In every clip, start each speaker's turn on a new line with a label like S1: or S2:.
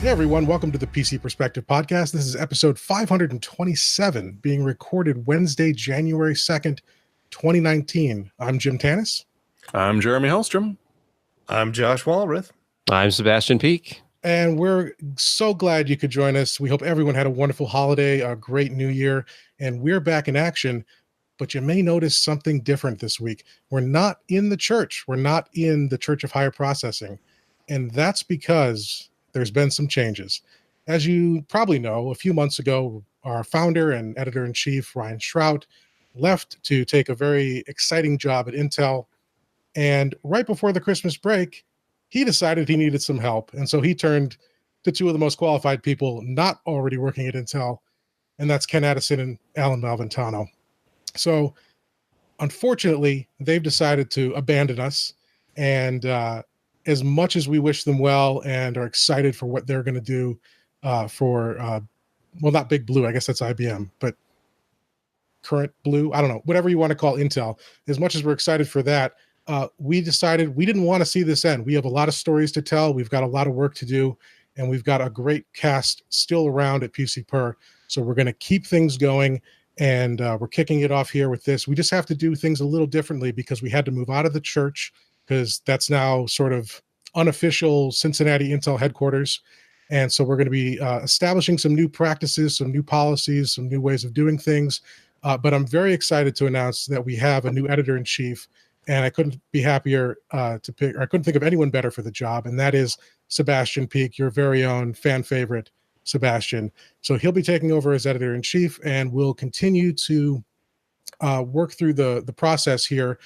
S1: Hey everyone, welcome to the PC Perspective Podcast. This is episode 527, being recorded Wednesday, January 2nd, 2019. I'm Jim Tannis.
S2: I'm Jeremy Hellstrom.
S3: I'm Josh Walrath.
S4: I'm Sebastian Peak.
S1: And we're so glad you could join us. We hope everyone had a wonderful holiday, a great new year, and we're back in action. But you may notice something different this week. We're not in the church. We're not in the Church of Higher Processing. And that's because there's been some changes. As you probably know, a few months ago, our founder and editor-in-chief, Ryan Shrout, left to take a very exciting job at Intel. And right before the Christmas break, he decided he needed some help. And so he turned to two of the most qualified people not already working at Intel, and that's Ken Addison and Alan Malventano. So unfortunately, they've decided to abandon us. And as much as we wish them well and are excited for what they're going to do well, not Big Blue, I guess that's IBM, but Current Blue, I don't know, whatever you want to call Intel, as much as we're excited for that, we decided we didn't want to see this end. We have a lot of stories to tell. We've got a lot of work to do, and we've got a great cast still around at PCPer. So we're going to keep things going, and we're kicking it off here with this. We just have to do things a little differently because we had to move out of the church, because that's now sort of unofficial Cincinnati Intel headquarters. And so we're going to be establishing some new practices, some new policies, some new ways of doing things. But I'm very excited to announce that we have a new editor-in-chief, and I couldn't be happier to pick, or I couldn't think of anyone better for the job, and that is Sebastian Peak, your very own fan favorite, Sebastian. So he'll be taking over as editor-in-chief, and we'll continue to work through the process here.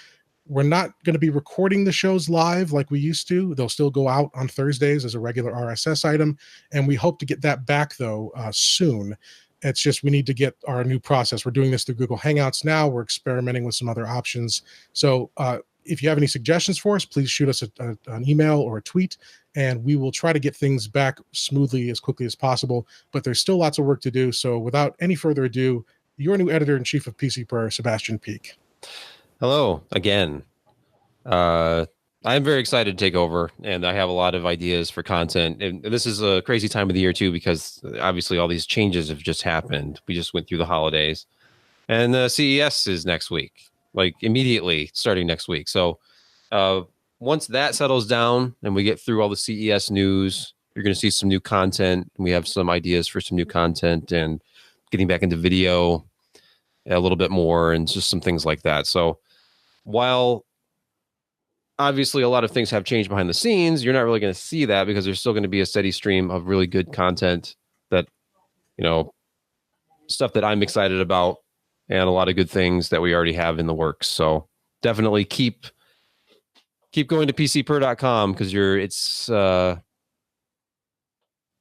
S1: We're not going to be recording the shows live like we used to. They'll still go out on Thursdays as a regular RSS item, and we hope to get that back, though, soon. It's just we need to get our new process. We're doing this through Google Hangouts now. We're experimenting with some other options. So if you have any suggestions for us, please shoot us an email or a tweet, and we will try to get things back smoothly as quickly as possible. But there's still lots of work to do. So without any further ado, your new editor-in-chief of PCPer, Sebastian Peak.
S4: Hello again. I'm very excited to take over, and I have a lot of ideas for content. And this is a crazy time of the year too, because obviously all these changes have just happened. We just went through the holidays, and the CES is next week, like immediately starting next week. So once that settles down and we get through all the CES news, you're going to see some new content. We have some ideas for some new content and getting back into video a little bit more, and just some things like that. So while obviously a lot of things have changed behind the scenes, you're not really going to see that, because there's still going to be a steady stream of really good content that, you know, stuff that I'm excited about, and a lot of good things that we already have in the works. So definitely keep going to PCPer.com, because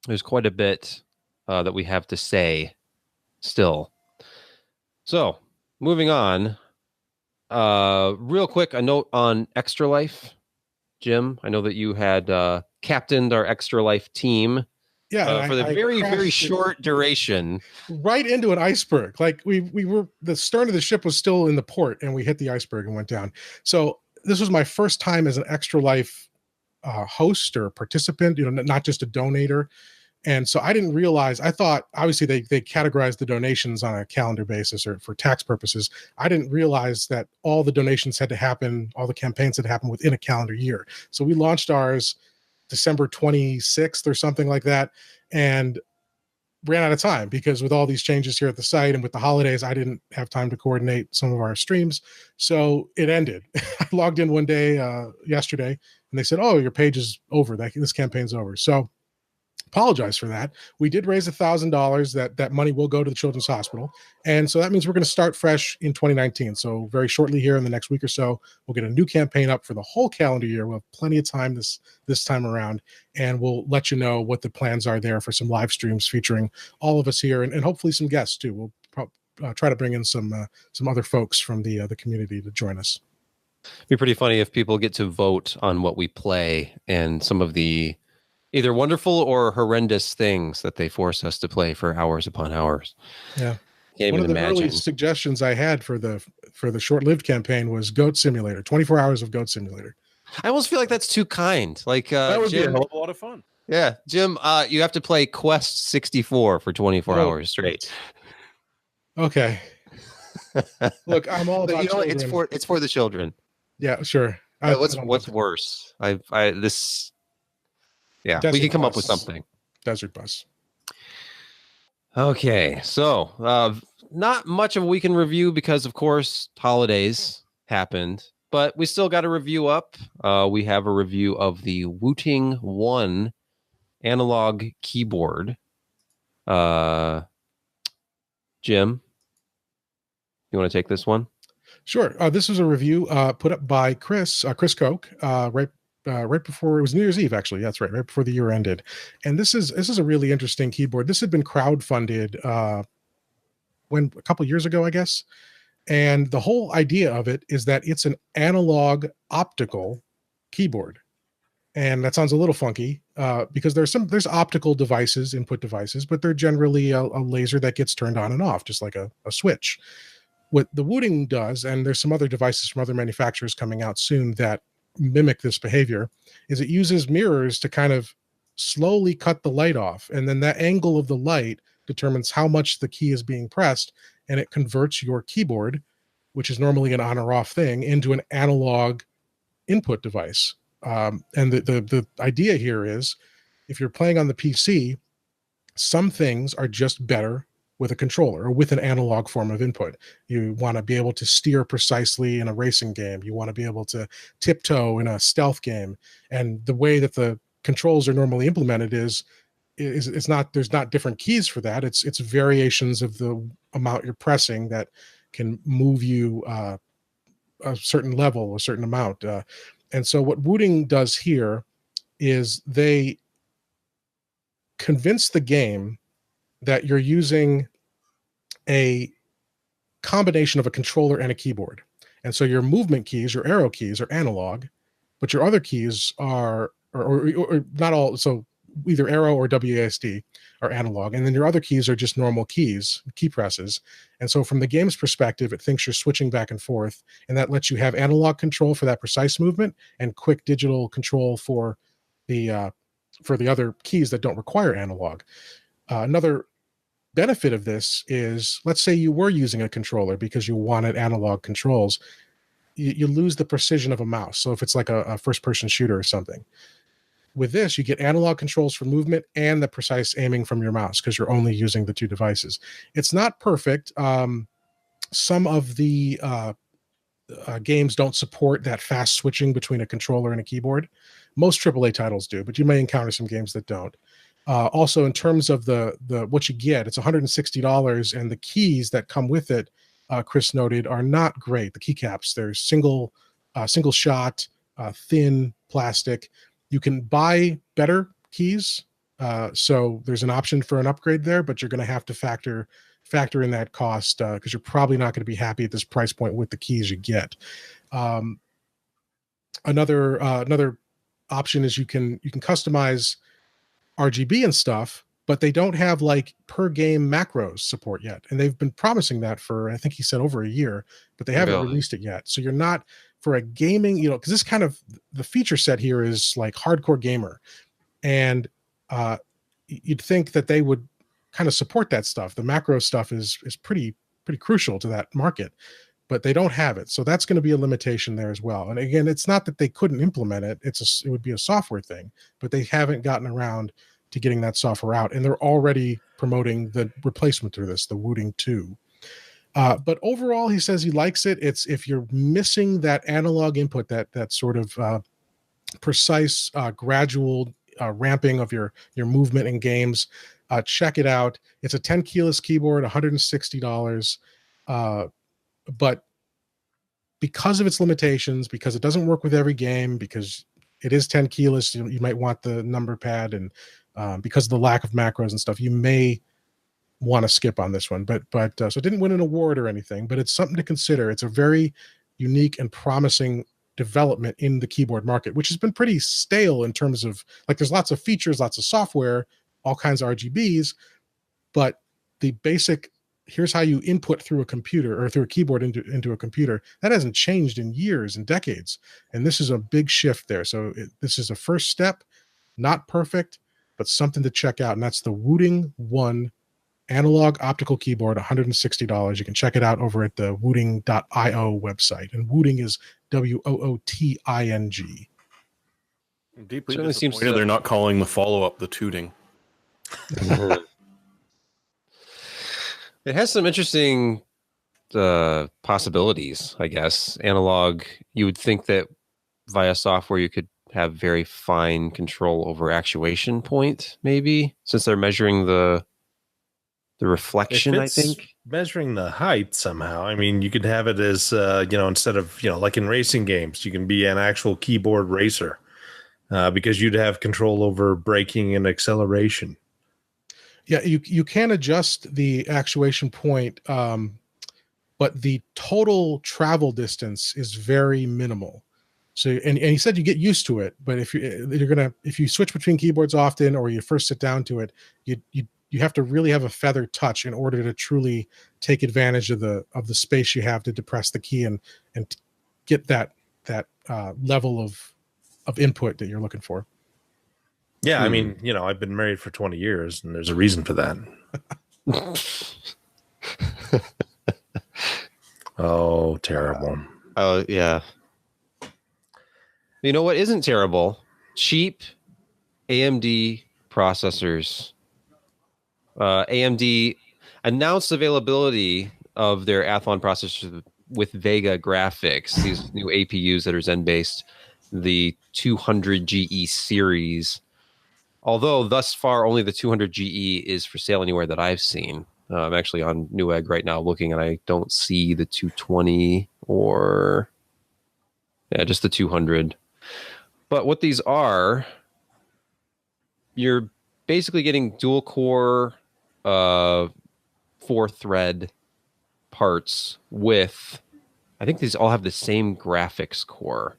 S4: there's quite a bit that we have to say still. So moving on. Real quick, a note on Extra Life. Jim, I know that you had captained our Extra Life team for the very short duration.
S1: Right into an iceberg. Like we were, the stern of the ship was still in the port, and we hit the iceberg and went down. So this was my first time as an Extra Life host or participant, not just a donator. And so I didn't realize, I thought, obviously they categorized the donations on a calendar basis or for tax purposes. I didn't realize that all the donations had to happen, all the campaigns had to happen within a calendar year. So we launched ours December 26th or something like that, and ran out of time, because with all these changes here at the site and with the holidays, I didn't have time to coordinate some of our streams. So it ended. I logged in one day yesterday, and they said, oh, your page is over. This campaign's over. So apologize for that. We did raise $1,000. That money will go to the Children's Hospital. And so that means we're going to start fresh in 2019. So very shortly here in the next week or so, we'll get a new campaign up for the whole calendar year. We'll have plenty of time this time around, and we'll let you know what the plans are there for some live streams featuring all of us here, and hopefully some guests too. We'll try to bring in some other folks from the community to join us.
S4: It'd be pretty funny if people get to vote on what we play, and some of the either wonderful or horrendous things that they force us to play for hours upon hours.
S1: Yeah.
S4: Can't
S1: One
S4: even
S1: of the
S4: imagine.
S1: early suggestions I had for the short-lived campaign was Goat Simulator, 24 hours of Goat Simulator.
S4: I almost feel like that's too kind. Like
S2: That would be a
S4: Jim,
S2: hell of a lot of fun.
S4: Yeah, Jim, you have to play Quest 64 for 24 hours straight.
S1: Okay. Look, I'm all about children.
S4: It's for the children.
S1: Yeah, sure. I don't
S4: What's
S1: know.
S4: worse? We
S1: Desert
S4: can come up with
S1: Bus.
S4: something.
S1: Desert Bus.
S4: Okay, so not much of a weekend review because, of course, holidays happened, but we still got a review up. We have a review of the Wooting 1 analog keyboard. Jim, you want to take this one?
S1: Sure. This was a review put up by Chris Koch, right before it was New Year's Eve. Actually, that's right before the year ended. And this is a really interesting keyboard. This had been crowdfunded a couple years ago, I guess. And the whole idea of it is that it's an analog optical keyboard. And that sounds a little funky because there's optical devices, input devices, but they're generally a laser that gets turned on and off, just like a switch. What the Wooting does, and there's some other devices from other manufacturers coming out soon that mimic this behavior, is it uses mirrors to kind of slowly cut the light off. And then that angle of the light determines how much the key is being pressed, and it converts your keyboard, which is normally an on or off thing, into an analog input device. And the idea here is if you're playing on the PC, some things are just better with a controller or with an analog form of input. You want to be able to steer precisely in a racing game. You want to be able to tiptoe in a stealth game. And the way that the controls are normally implemented is there's not different keys for that. It's variations of the amount you're pressing that can move you a certain level, a certain amount. And so what Wooting does here is they convince the game that you're using a combination of a controller and a keyboard. And so your movement keys, your arrow keys are analog, but your other keys are, or not all, so either arrow or WASD are analog. And then your other keys are just normal keys, key presses. And so from the game's perspective, it thinks you're switching back and forth, and that lets you have analog control for that precise movement and quick digital control for the other keys that don't require analog. Another benefit of this is, let's say you were using a controller because you wanted analog controls, you lose the precision of a mouse. So if it's like a first-person shooter or something, with this, you get analog controls for movement and the precise aiming from your mouse because you're only using the two devices. It's not perfect. Some of the games don't support that fast switching between a controller and a keyboard. Most AAA titles do, but you may encounter some games that don't. Also, in terms of the what you get, it's $160, and the keys that come with it, Chris noted, are not great. The keycaps, they're single shot, thin plastic. You can buy better keys, so there's an option for an upgrade there, but you're going to have to factor in that cost because you're probably not going to be happy at this price point with the keys you get. Another option is you can customize RGB and stuff, but they don't have like per game macros support yet. And they've been promising that for, I think he said, over a year, but they haven't released it yet. So you're not, for a gaming, because this kind of, the feature set here is like hardcore gamer. And you'd think that they would kind of support that stuff. The macro stuff is pretty crucial to that market, but they don't have it. So that's going to be a limitation there as well. And again, it's not that they couldn't implement it. It would be a software thing, but they haven't gotten around to getting that software out. And they're already promoting the replacement to this, the Wooting 2. But overall, he says he likes it. It's, if you're missing that analog input, that sort of precise, gradual ramping of your movement in games, check it out. It's a 10 keyless keyboard, $160. But because of its limitations, because it doesn't work with every game, because it is 10 keyless, you might want the number pad, and because of the lack of macros and stuff, you may want to skip on this one. But so it didn't win an award or anything, but it's something to consider. It's a very unique and promising development in the keyboard market, which has been pretty stale in terms of, like, there's lots of features, lots of software, all kinds of RGBs, but the basic, here's how you input through a computer or through a keyboard into a computer, that hasn't changed in years and decades. And this is a big shift there. So this is a first step, not perfect, but something to check out, and that's the Wooting 1 analog optical keyboard, $160. You can check it out over at the wooting.io website. And Wooting is Wooting.
S2: I'm deeply
S4: Certainly seems
S2: disappointed they're not calling the follow-up the tooting.
S4: It has some interesting possibilities, I guess. Analog, you would think that via software you could have very fine control over actuation point, maybe, since they're measuring the reflection, I think.
S3: Measuring the height somehow. I mean, you could have it as, instead of, like in racing games, you can be an actual keyboard racer because you'd have control over braking and acceleration.
S1: Yeah, you can adjust the actuation point, but the total travel distance is very minimal. So, and he said you get used to it, but if you switch between keyboards often, or you first sit down to it, you have to really have a feather touch in order to truly take advantage of the space you have to depress the key and get that level of input that you're looking for.
S3: Yeah, I mean, I've been married for 20 years, and there's a reason for that. Oh, terrible.
S4: Oh, yeah. You know what isn't terrible? Cheap AMD processors. AMD announced availability of their Athlon processors with Vega graphics, these new APUs that are Zen-based, the 200 GE series. Although thus far only the 200 GE is for sale anywhere that I've seen. I'm actually on Newegg right now looking, and I don't see the 220 or just the 200. But what these are, you're basically getting dual core 4-thread parts with, I think these all have the same graphics core.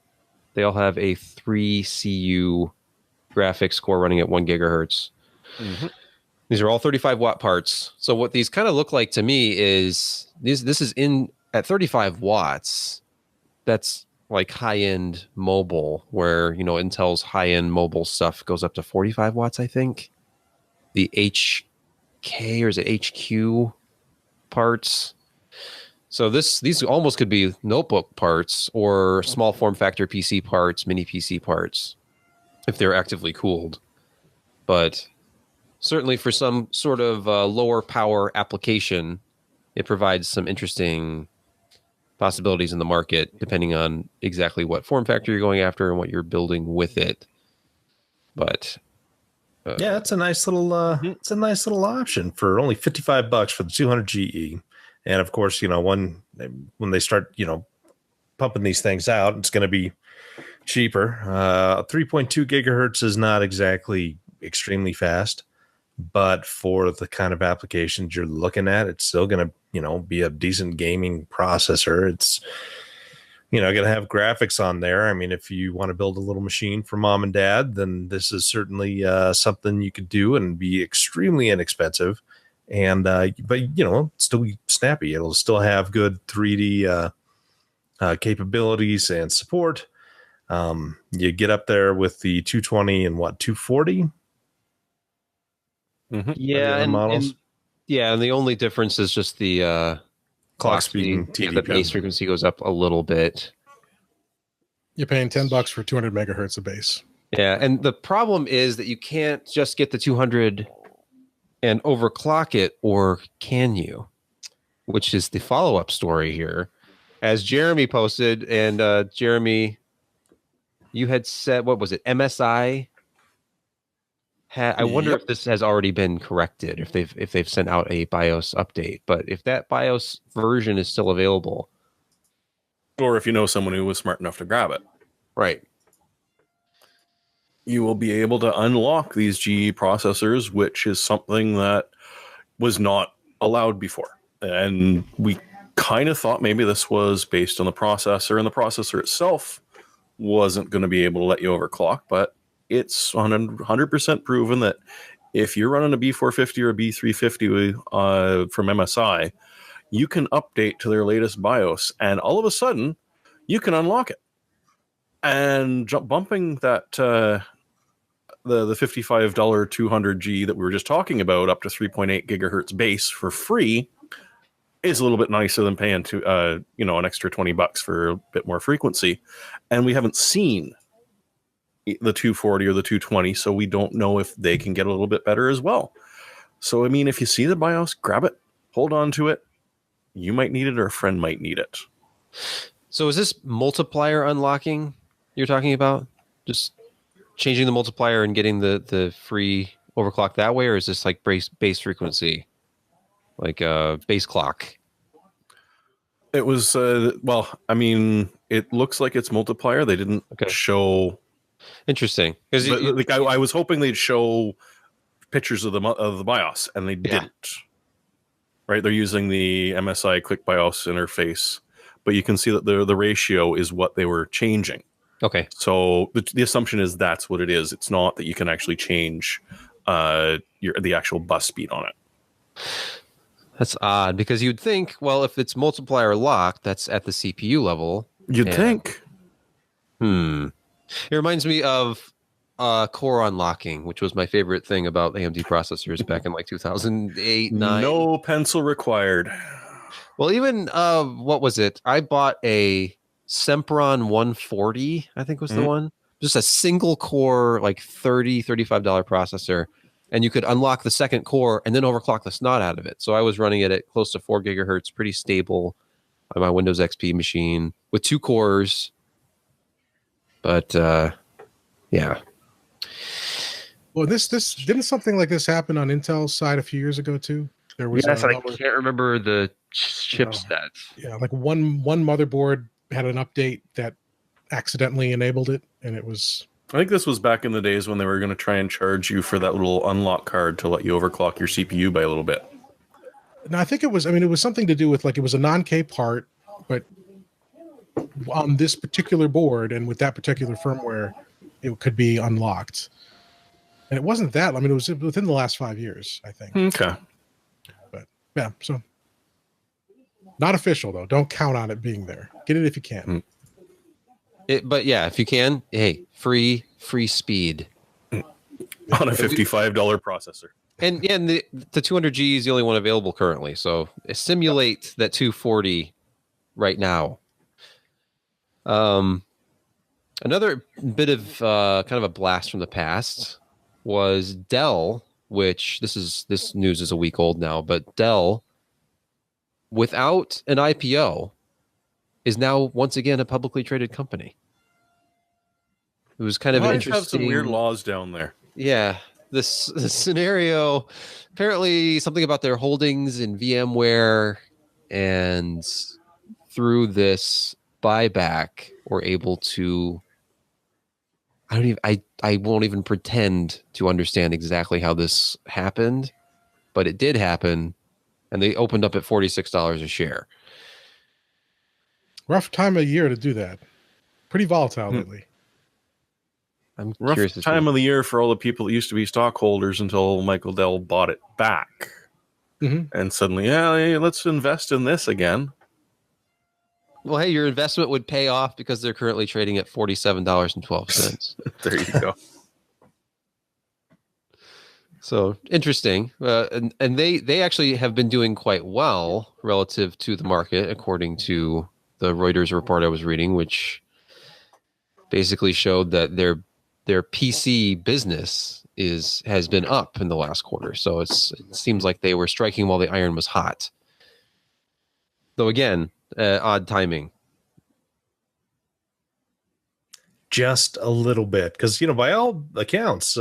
S4: They all have a 3 CU graphics core running at 1 gigahertz. Mm-hmm. These are all 35 watt parts. So what these kind of look like to me is this is in at 35 watts. That's like high-end mobile, where Intel's high-end mobile stuff goes up to 45 watts, I think. The HK, or is it HQ parts? So these almost could be notebook parts or small form factor PC parts, mini PC parts, if they're actively cooled. But certainly for some sort of lower power application, it provides some interesting possibilities in the market, depending on exactly what form factor you're going after and what you're building with it. But
S3: yeah, it's a nice little option for only $55 for the 200 GE. And of course, when they start, pumping these things out, it's going to be cheaper. 3.2 gigahertz is not exactly extremely fast, but for the kind of applications you're looking at, it's still going to, be a decent gaming processor. It's, going to have graphics on there. I mean, if you want to build a little machine for mom and dad, then this is certainly something you could do and be extremely inexpensive. And, but, still be snappy. It'll still have good 3D capabilities and support. You get up there with the 220 and 240.
S4: Mm-hmm. Yeah, and the only difference is just the clock speed. The base frequency goes up a little bit.
S1: You're paying $10 for 200 megahertz of base.
S4: Yeah, and the problem is that you can't just get the 200 and overclock it, or can you? Which is the follow-up story here. As Jeremy posted, and Jeremy, you had said, what was it, MSI? I wonder if this has already been corrected, if they've sent out a BIOS update. But if that BIOS version is still available,
S2: or if you know someone who was smart enough to grab it,
S4: right,
S2: you will be able to unlock these GE processors, which is something that was not allowed before. And we kind of thought maybe this was based on the processor, and the processor itself wasn't going to be able to let you overclock, but it's 100% proven that if you're running a B450 or a B350 from MSI, you can update to their latest BIOS, and all of a sudden, you can unlock it. And bumping that the $55 200G that we were just talking about, up to 3.8 gigahertz base for free, is a little bit nicer than paying to an extra $20 for a bit more frequency. And we haven't seen the 240 or the 220, so we don't know if they can get a little bit better as well. So I mean, if you see the BIOS, grab it, hold on to it. You might need it, or a friend might need it.
S4: So is this multiplier unlocking you're talking about? Just changing the multiplier and getting the free overclock that way, or is this like base frequency, like base clock?
S2: It was I mean, it looks like it's multiplier. They didn't show.
S4: Interesting, because
S2: I was hoping they'd show pictures of the BIOS, and they didn't. Right, they're using the MSI Click BIOS interface, but you can see that the ratio is what they were changing.
S4: Okay.
S2: So the assumption is that's what it is. It's not that you can actually change the actual bus speed on it.
S4: That's odd, because you'd think, well, if it's multiplier locked, that's at the CPU level.
S2: You'd think.
S4: It reminds me of core unlocking, which was my favorite thing about AMD processors back in like 2008, 9.
S2: No pencil required.
S4: Well, even what was it? I bought a Sempron 140, I think was the one. Just a single core, like $35 processor. And you could unlock the second core and then overclock the snot out of it. So I was running it at close to 4 gigahertz, pretty stable on my Windows XP machine with 2 cores. But yeah.
S1: Well, this didn't something like this happen on Intel's side a few years ago too? There was
S4: I can't remember the chipset.
S1: Yeah, like one motherboard had an update that accidentally enabled it, and it was.
S2: I think this was back in the days when they were going to try and charge you for that little unlock card to let you overclock your CPU by a little bit.
S1: No, I think it was. I mean, it was something to do with like it was a non-K part, but on this particular board and with that particular firmware, it could be unlocked. And it wasn't that. I mean, it was within the last 5 years, I think.
S2: Okay.
S1: But yeah, so not official though. Don't count on it being there. Get it if you can.
S4: But yeah, if you can, hey, free speed
S2: on a $55 processor.
S4: And the 200G is the only one available currently. So simulate that 240 right now. Another bit of kind of a blast from the past was Dell, which this news is a week old now, but Dell, without an IPO, is now once again a publicly traded company. It was kind of an interesting.
S2: Have some weird laws down there.
S4: Yeah, this scenario, apparently something about their holdings in VMware, and through this buyback, were able to. I won't even pretend to understand exactly how this happened, but it did happen, and they opened up at $46 a share.
S1: Rough time of year to do that. Pretty volatile lately.
S4: I'm
S2: rough
S4: curious.
S2: Time of the year for all the people that used to be stockholders until Michael Dell bought it back. And suddenly, hey, let's invest in this again.
S4: Well, hey, your investment would pay off because they're currently trading at $47.12.
S2: There you go.
S4: So interesting. And they actually have been doing quite well relative to the market, according to the Reuters report I was reading, which basically showed that their PC business has been up in the last quarter. So it seems like they were striking while the iron was hot. Though again, odd timing.
S3: Just a little bit, because by all accounts,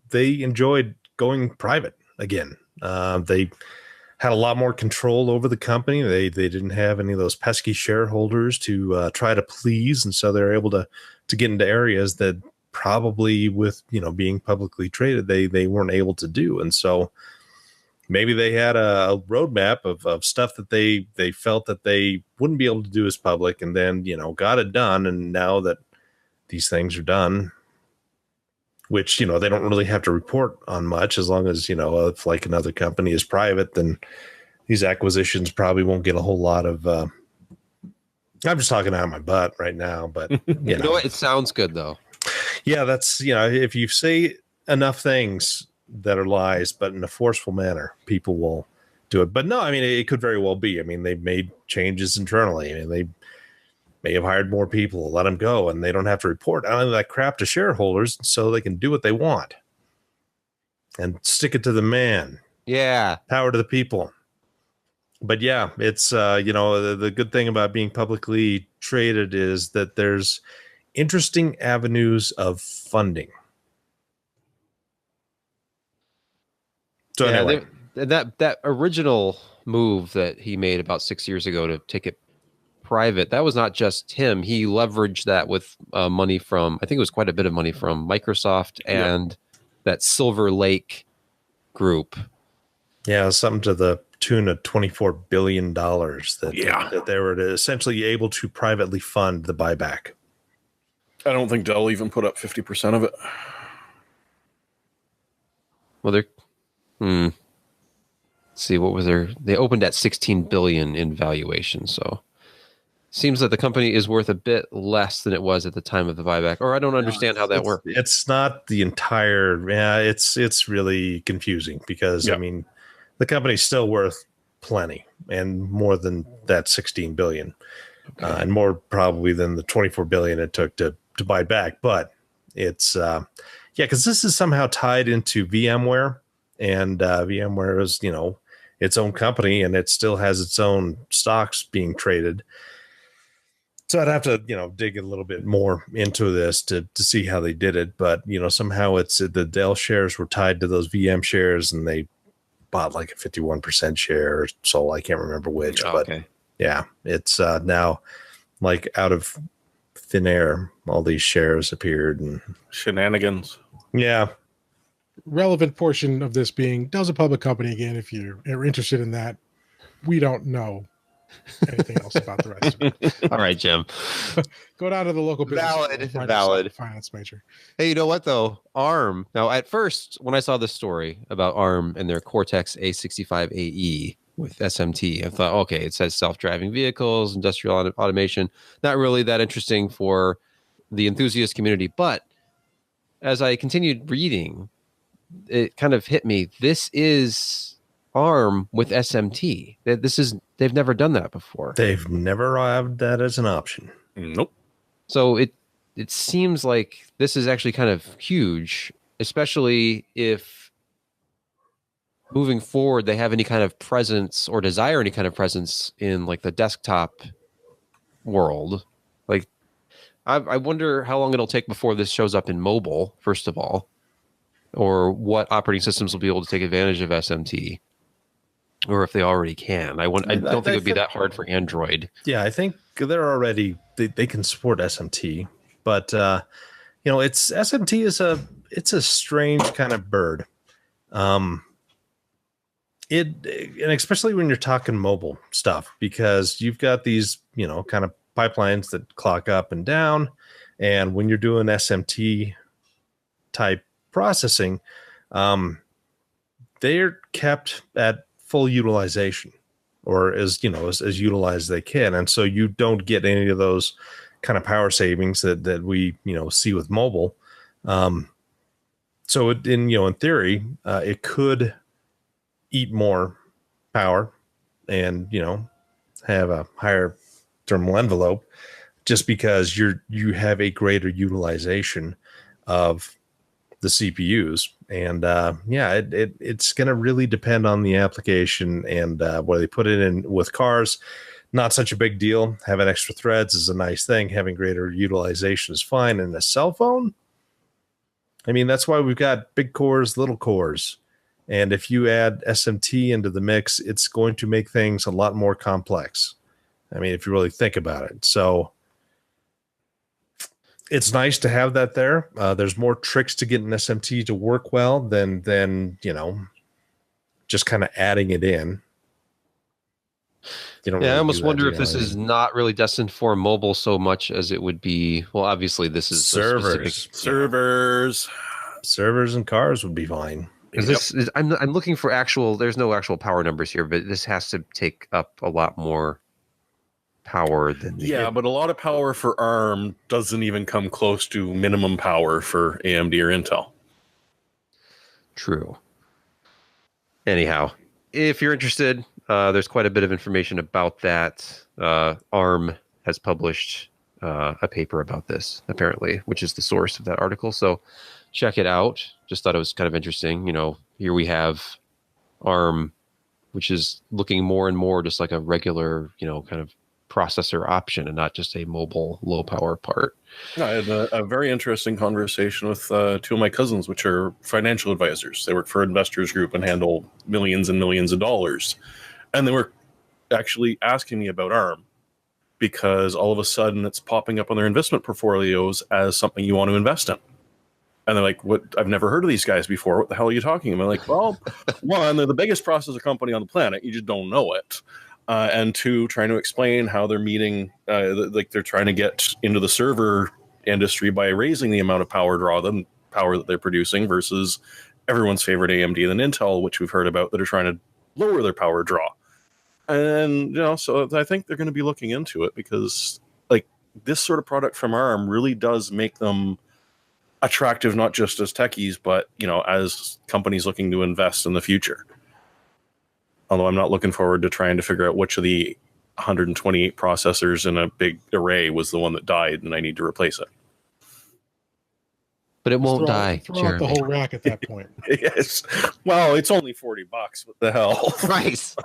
S3: they enjoyed going private again. They had a lot more control over the company. They didn't have any of those pesky shareholders to try to please, and so they're able to get into areas that probably with being publicly traded they weren't able to do. And so maybe they had a roadmap of stuff that they felt that they wouldn't be able to do as public, and then got it done. And now that these things are done, which they don't really have to report on much, as long as if like another company is private, then these acquisitions probably won't get a whole lot of I'm just talking out of my butt right now, but
S4: you know what, it sounds good though.
S3: Yeah, that's if you say enough things that are lies, but in a forceful manner, people will do it. But no, I mean, it could very well be. I mean, they've made changes internally. I mean, they may have hired more people, let them go, and they don't have to report any of that crap to shareholders, so they can do what they want and stick it to the man.
S4: Yeah.
S3: Power to the people. But yeah, it's the good thing about being publicly traded is that there's interesting avenues of funding. So
S4: yeah,
S3: anyway,
S4: that original move that he made about 6 years ago to take it private, that was not just him. He leveraged that with money from, I think it was quite a bit of money from Microsoft and that Silver Lake group.
S3: yeah, something to the tune of $24 billion that they were essentially able to privately fund the buyback.
S2: I don't think Dell even put up 50% of it.
S4: Well, they're let's see, what was they opened at 16 billion in valuation, so seems that the company is worth a bit less than it was at the time of the buyback, or I don't understand how that works.
S3: It's not the entire, it's really confusing because I mean, the company's still worth plenty and more than that 16 billion, and more probably than the 24 billion it took to buy back. But it's because this is somehow tied into VMware, and VMware is its own company, and it still has its own stocks being traded. So I'd have to, dig a little bit more into this to see how they did it. But, somehow it's the Dell shares were tied to those VM shares, and they bought like a 51% share or so. I can't remember which, but yeah, it's now like out of thin air, all these shares appeared and
S2: shenanigans.
S3: Yeah.
S1: Relevant portion of this being Dell's a public company. Again, if you're interested in that, we don't know anything else about the rest of it.
S4: All right, Jim.
S1: Go down to the local business.
S4: Valid.
S1: Finance major.
S4: Hey, you know what though? ARM. Now, at first, when I saw this story about ARM and their Cortex A65AE with SMT, I thought, okay, it says self-driving vehicles, industrial automation. Not really that interesting for the enthusiast community. But as I continued reading, it kind of hit me. This is ARM with SMT. They've never done that before.
S3: They've never had that as an option.
S2: Nope.
S4: So it seems like this is actually kind of huge, especially if moving forward they have any kind of presence or desire any kind of presence in like the desktop world. Like I wonder how long it'll take before this shows up in mobile, first of all, or what operating systems will be able to take advantage of SMT. Or if they already can. I don't think it would be that hard for Android.
S3: Yeah, I think they're already they can support SMT, but it's SMT it's a strange kind of bird. And especially when you're talking mobile stuff, because you've got these kind of pipelines that clock up and down, and when you're doing SMT type processing, they're kept at full utilization, or as utilized as they can, and so you don't get any of those kind of power savings that we see with mobile. So in theory, it could eat more power and have a higher thermal envelope, just because you have a greater utilization of the CPUs. And it's going to really depend on the application and where they put it in. With cars, not such a big deal. Having extra threads is a nice thing. Having greater utilization is fine. And a cell phone, I mean, that's why we've got big cores, little cores. And if you add SMT into the mix, it's going to make things a lot more complex. I mean, if you really think about it. So it's nice to have that there. There's more tricks to getting SMT to work well than just kind of adding it in.
S4: I almost wonder if this is not really destined for mobile so much as it would be. Well, obviously, this is
S2: servers
S3: and cars would be fine.
S4: Because I'm looking for actual. There's no actual power numbers here, but this has to take up a lot more power than
S2: but a lot of power for ARM doesn't even come close to minimum power for AMD or Intel.
S4: True. Anyhow, if you're interested, there's quite a bit of information about that. ARM has published a paper about this, apparently, which is the source of that article. So check it out. Just thought it was kind of interesting. Here we have ARM, which is looking more and more just like a regular, kind of processor option and not just a mobile low power part.
S2: I had a very interesting conversation with two of my cousins, which are financial advisors. They work for Investors Group and handle millions and millions of dollars. And they were actually asking me about ARM because all of a sudden it's popping up on their investment portfolios as something you want to invest in. And they're like, "What? I've never heard of these guys before. What the hell are you talking about?" I'm like, "Well, one, they're the biggest processor company on the planet. You just don't know it. And two, trying to explain how they're meeting, like they're trying to get into the server industry by raising the amount of power that they're producing versus everyone's favorite AMD and Intel, which we've heard about, that are trying to lower their power draw. And, so I think they're going to be looking into it because like this sort of product from ARM really does make them attractive, not just as techies, but, as companies looking to invest in the future. Although I'm not looking forward to trying to figure out which of the 128 processors in a big array was the one that died and I need to replace it.
S4: But it won't die.
S1: Throw out the whole rack at that point.
S2: Yes. Well, it's only $40. What the hell?
S4: Price.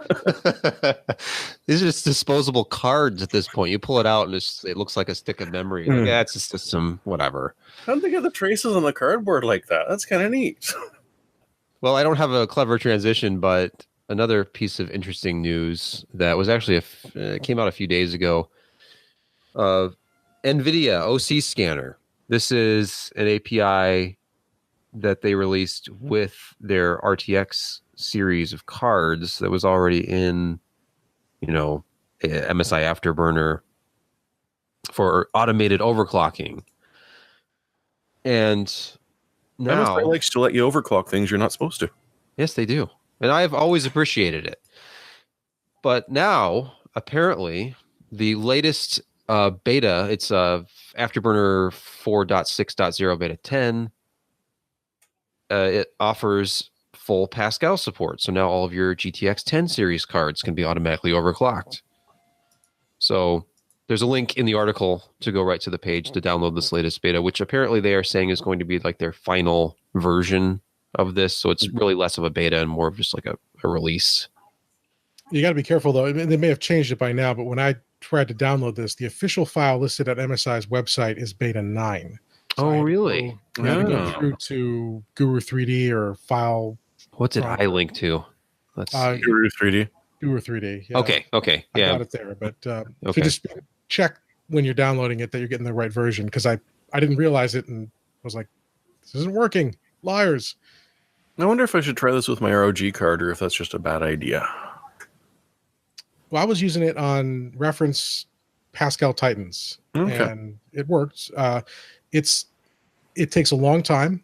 S4: These are just disposable cards at this point. You pull it out and it looks like a stick of memory. Like, yeah, it's just some whatever.
S2: How'd they get the traces on the cardboard like that? That's kind of neat.
S4: Well, I don't have a clever transition, but another piece of interesting news that was actually came out a few days ago. NVIDIA OC scanner. This is an API that they released with their RTX series of cards that was already in, MSI Afterburner for automated overclocking. And now
S2: MSI likes to let you overclock things you're not supposed to.
S4: Yes, they do. And I've always appreciated it. But now, apparently, the latest beta, it's Afterburner 4.6.0 beta 10. It offers full Pascal support. So now all of your GTX 10 series cards can be automatically overclocked. So there's a link in the article to go right to the page to download this latest beta, which apparently they are saying is going to be like their final version of this. So it's really less of a beta and more of just like a release.
S1: You got to be careful, though. I mean, they may have changed it by now, but when I tried to download this, the official file listed at MSI's website is beta 9. So
S4: really?
S1: I had to go through to Guru 3D or file.
S4: What's it I link to?
S2: Let's Guru 3D.
S1: Guru 3D. Yeah.
S4: Okay.
S1: Yeah. I got it there. But so just check when you're downloading it that you're getting the right version, because I didn't realize it and was like, this isn't working. Liars.
S2: I wonder if I should try this with my ROG card or if that's just a bad idea.
S1: Well, I was using it on reference Pascal Titans, and it works. It takes a long time,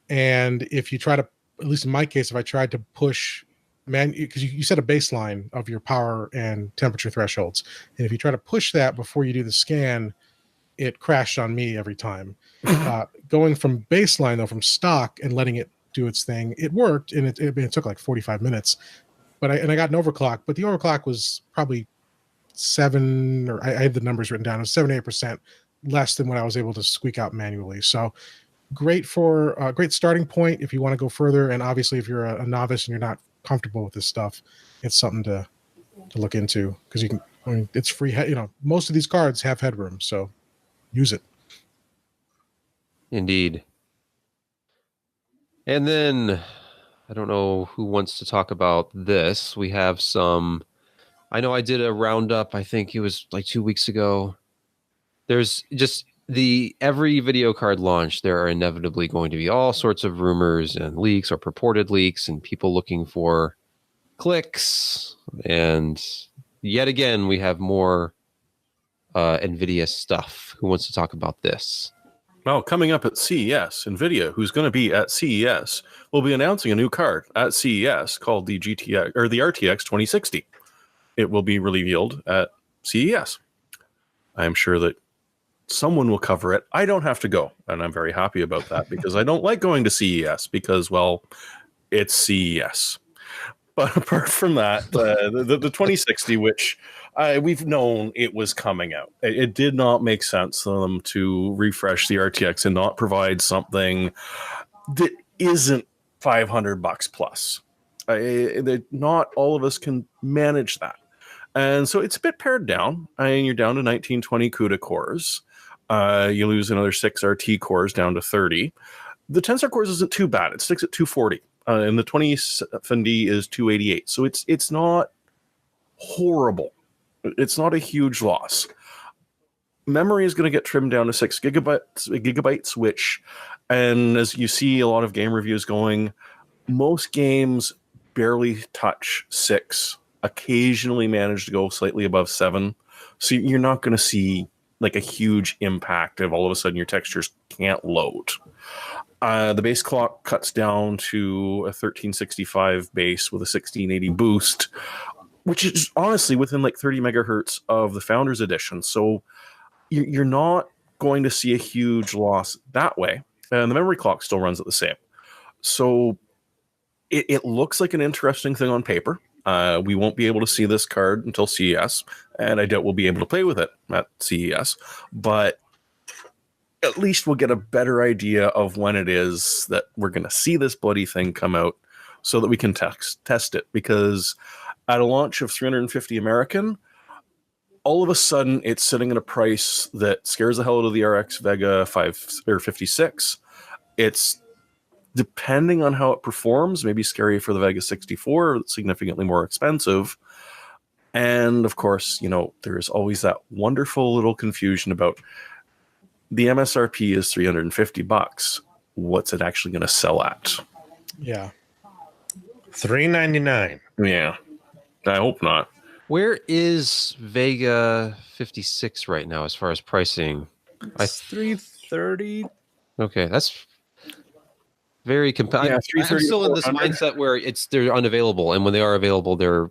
S1: and if you try to, at least in my case, if I tried to push because you set a baseline of your power and temperature thresholds, and if you try to push that before you do the scan, it crashed on me every time. Going from baseline, though, from stock and letting it do its thing, it worked, and it took like 45 minutes. But I got an overclock, but the overclock was probably 7, or I had the numbers written down. It was 7-8% less than what I was able to squeak out manually. So great for a great starting point if you want to go further. And obviously, if you're a novice and you're not comfortable with this stuff, it's something to look into, because you can. I mean, it's free. Most of these cards have headroom, so use it.
S4: Indeed. And then, I don't know who wants to talk about this. We have I know I did a roundup, I think it was like 2 weeks ago. There's just every video card launch, there are inevitably going to be all sorts of rumors and leaks or purported leaks and people looking for clicks. And yet again, we have more NVIDIA stuff. Who wants to talk about this?
S2: Well, coming up at CES, NVIDIA, who's going to be at CES, will be announcing a new card at CES called the GTX or the RTX 2060. It will be revealed at CES. I am sure that someone will cover it. I don't have to go, and I'm very happy about that because I don't like going to CES because, well, it's CES. But apart from that, the 2060, which we've known it was coming out, it did not make sense for them to refresh the RTX and not provide something that isn't $500 plus. Not all of us can manage that. And so it's a bit pared down. You're down to 1920 CUDA cores. You lose another 6 RT cores down to 30. The Tensor cores isn't too bad. It sticks at 240. And the 2070 is 288. So it's not horrible. It's not a huge loss. Memory is going to get trimmed down to 6 gigabytes, which, and as you see a lot of game reviews going, most games barely touch 6, occasionally manage to go slightly above 7. So you're not going to see like a huge impact if all of a sudden your textures can't load. The base clock cuts down to a 1365 base with a 1680 boost, which is honestly within like 30 megahertz of the Founders Edition. So you're not going to see a huge loss that way. And the memory clock still runs at the same. So it looks like an interesting thing on paper. We won't be able to see this card until CES, and I doubt we'll be able to play with it at CES. But at least we'll get a better idea of when it is that we're going to see this bloody thing come out so that we can test it. Because at a launch of 350 American, all of a sudden it's sitting at a price that scares the hell out of the RX Vega 56. It's, depending on how it performs, maybe scary for the Vega 64, significantly more expensive. And of course, you know, there's always that wonderful little confusion about the MSRP is $350. What's it actually going to sell at?
S1: Yeah.
S3: $399.
S2: Yeah. I hope not.
S4: Where is Vega 56 right now as far as pricing?
S3: It's $330.
S4: Okay, that's very compelling.
S2: Yeah,
S4: I'm still in this
S2: 400.
S4: mindset where they're unavailable, and when they are available, they're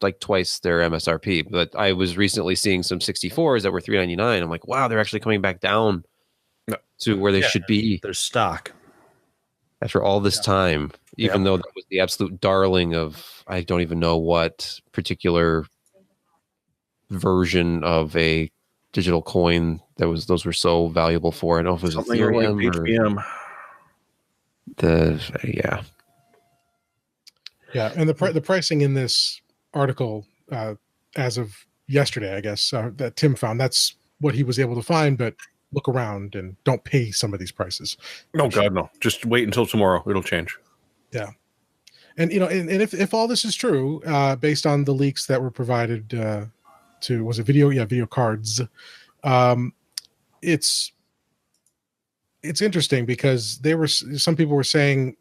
S4: like twice their MSRP. But I was recently seeing some 64s that were $399. I'm like, wow, they're actually coming back down to where they should be.
S3: Their stock.
S4: After all this time, even though that was the absolute darling of, I don't even know what particular version of a digital coin those were so valuable for. I don't know if it was
S2: Something
S4: Ethereum
S2: like HBM.
S1: Yeah, and the pricing in this article, as of yesterday, I guess, that Tim found, that's what he was able to find. But look around and don't pay some of these prices.
S2: Oh God, no! Just wait until tomorrow; it'll change. Yeah,
S1: and you know, and if all this is true, based on the leaks that were provided to, was it video? Yeah, video cards. It's interesting because some people were saying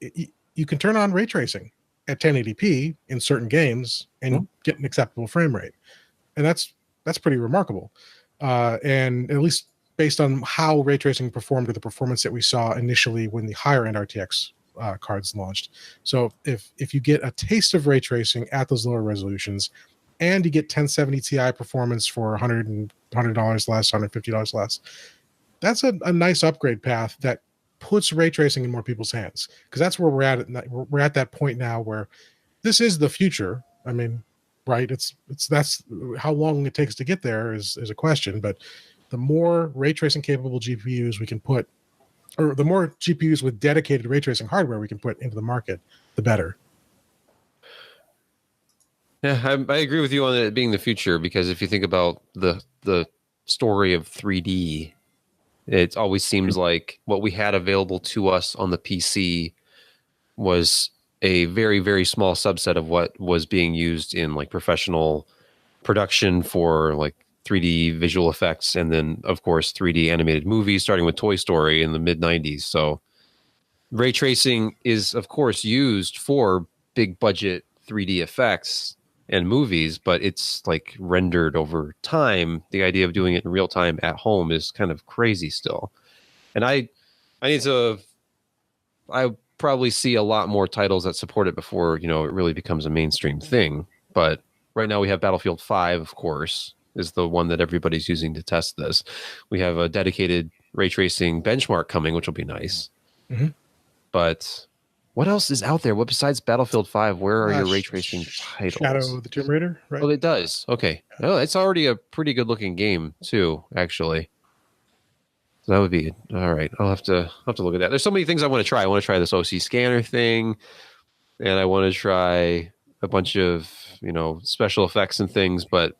S1: you can turn on ray tracing at 1080p in certain games and get an acceptable frame rate, and that's pretty remarkable. And at least based on how ray tracing performed with the performance that we saw initially when the higher end RTX cards launched. So if you get a taste of ray tracing at those lower resolutions, and you get 1070 Ti performance for $100 less, $150 less, that's a nice upgrade path that puts ray tracing in more people's hands, because that's where we're at. We're at that point now where this is the future. I mean, right? That's how long it takes to get there is a question, but the more ray tracing capable GPUs we can put, or the more GPUs with dedicated ray tracing hardware we can put into the market, the better.
S4: Yeah, I agree with you on it being the future, because if you think about the story of 3D, it always seems like what we had available to us on the PC was a very, very small subset of what was being used in like professional production for like 3D visual effects, and then of course 3D animated movies, starting with Toy Story in the mid 90s. So ray tracing is of course used for big budget 3D effects and movies, but it's like rendered over time. The idea of doing it in real time at home is kind of crazy still. And I probably see a lot more titles that support it before, you know, it really becomes a mainstream thing. But right now we have Battlefield 5, of course, is the one that everybody's using to test this. We have a dedicated ray tracing benchmark coming, which will be nice.
S1: Mhm.
S4: But what else is out there? What besides Battlefield 5? Where are your ray tracing titles?
S1: Shadow of the Tomb Raider, right?
S4: Oh, it does. Okay. Oh, it's already a pretty good looking game too, actually. So that would be all right. I'll have to look at that. There's so many things I want to try. I want to try this OC scanner thing, and I want to try a bunch of special effects and things. But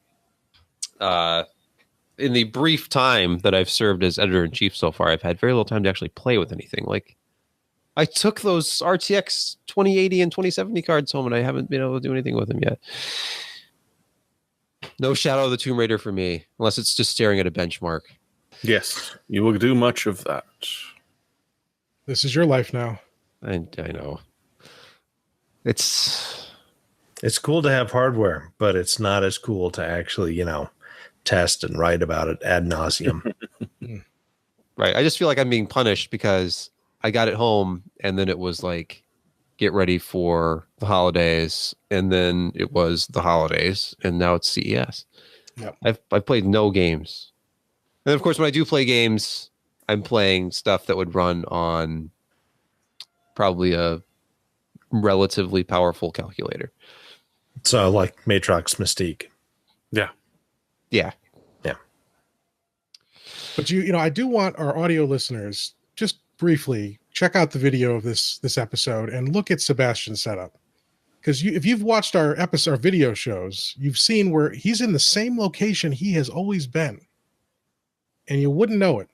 S4: in the brief time that I've served as editor in chief so far, I've had very little time to actually play with anything. Like I took those RTX 2080 and 2070 cards home, and I haven't been able to do anything with them yet. No Shadow of the Tomb Raider for me, unless it's just staring at a benchmark.
S2: Yes, you will do much of that.
S1: This is your life now.
S4: I know. It's
S3: cool to have hardware, but it's not as cool to actually, test and write about it ad nauseum.
S4: Right. I just feel like I'm being punished because I got it home and then it was like, get ready for the holidays. And then it was the holidays and now it's CES.
S1: Yep.
S4: I've played no games. And of course, when I do play games, I'm playing stuff that would run on probably a relatively powerful calculator.
S3: So like Matrox Mystique.
S2: Yeah.
S4: Yeah.
S3: Yeah.
S1: But I do want our audio listeners just briefly check out the video of this episode and look at Sebastian's setup. Because if you've watched our video shows, you've seen where he's in the same location he has always been. And you wouldn't know it.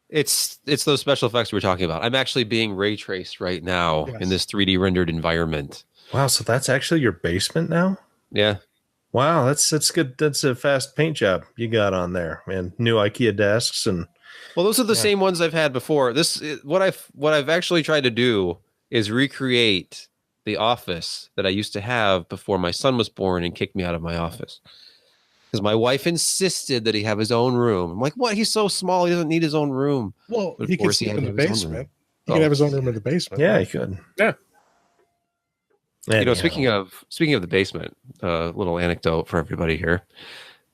S4: It's those special effects we were talking about. I'm actually being ray traced right now in this 3D rendered environment.
S3: Wow, so that's actually your basement now?
S4: Yeah.
S3: Wow, that's good. That's a fast paint job you got on there, man. New IKEA desks and
S4: well, those are the same ones I've had before. What I've actually tried to do is recreate the office that I used to have before my son was born and kicked me out of my office. Because my wife insisted that he have his own room. I'm like, what? He's so small. He doesn't need his own room.
S1: Well, he could sleep in the basement. He
S4: Oh.
S1: could have his own room in the basement.
S3: yeah, he could.
S2: Yeah.
S3: Anyhow.
S4: Speaking of the basement, little anecdote for everybody here.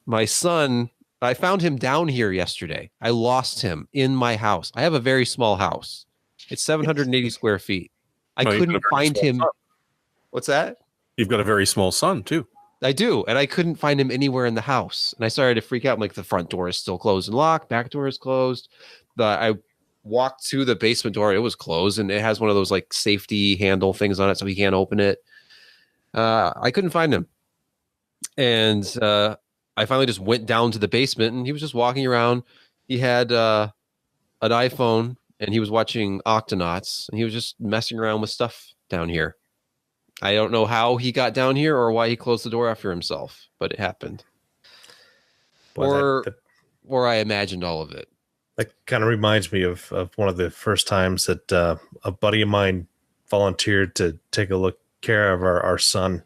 S4: My son, I found him down here yesterday. I lost him in my house. I have a very small house. It's 780 square feet. I couldn't find him.
S2: Son.
S4: What's that?
S2: You've got a very small son too.
S4: I do, and I couldn't find him anywhere in the house. And I started to freak out. I'm like, the front door is still closed and locked. Back door is closed. I walked to the basement door. It was closed, and it has one of those like safety handle things on it, so he can't open it. I couldn't find him, and I finally just went down to the basement, and he was just walking around. He had an iPhone, and he was watching Octonauts, and he was just messing around with stuff down here. I don't know how he got down here or why he closed the door after himself, but it happened.
S3: Boy,
S4: Or I imagined all of it.
S3: that kind of reminds me of one of the first times that a buddy of mine volunteered to take a look care of our son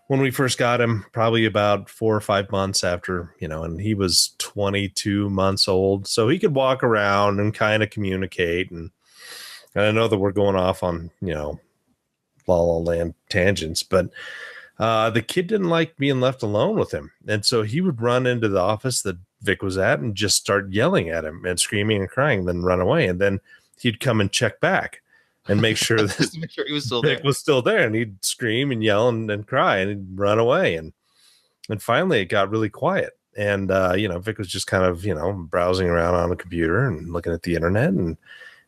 S3: when we first got him, probably about 4 or 5 months after, and he was 22 months old. So he could walk around and kind of communicate. And I know that we're going off on, La La Land tangents, but the kid didn't like being left alone with him. And so he would run into the office that Vic was at and just start yelling at him and screaming and crying, then run away. And then he'd come and check back and make sure that
S4: Make sure he was still
S3: Vic
S4: there.
S3: was still there. And he'd scream and yell and cry and he'd run away. And finally it got really quiet. And, Vic was just kind of, browsing around on the computer and looking at the internet. And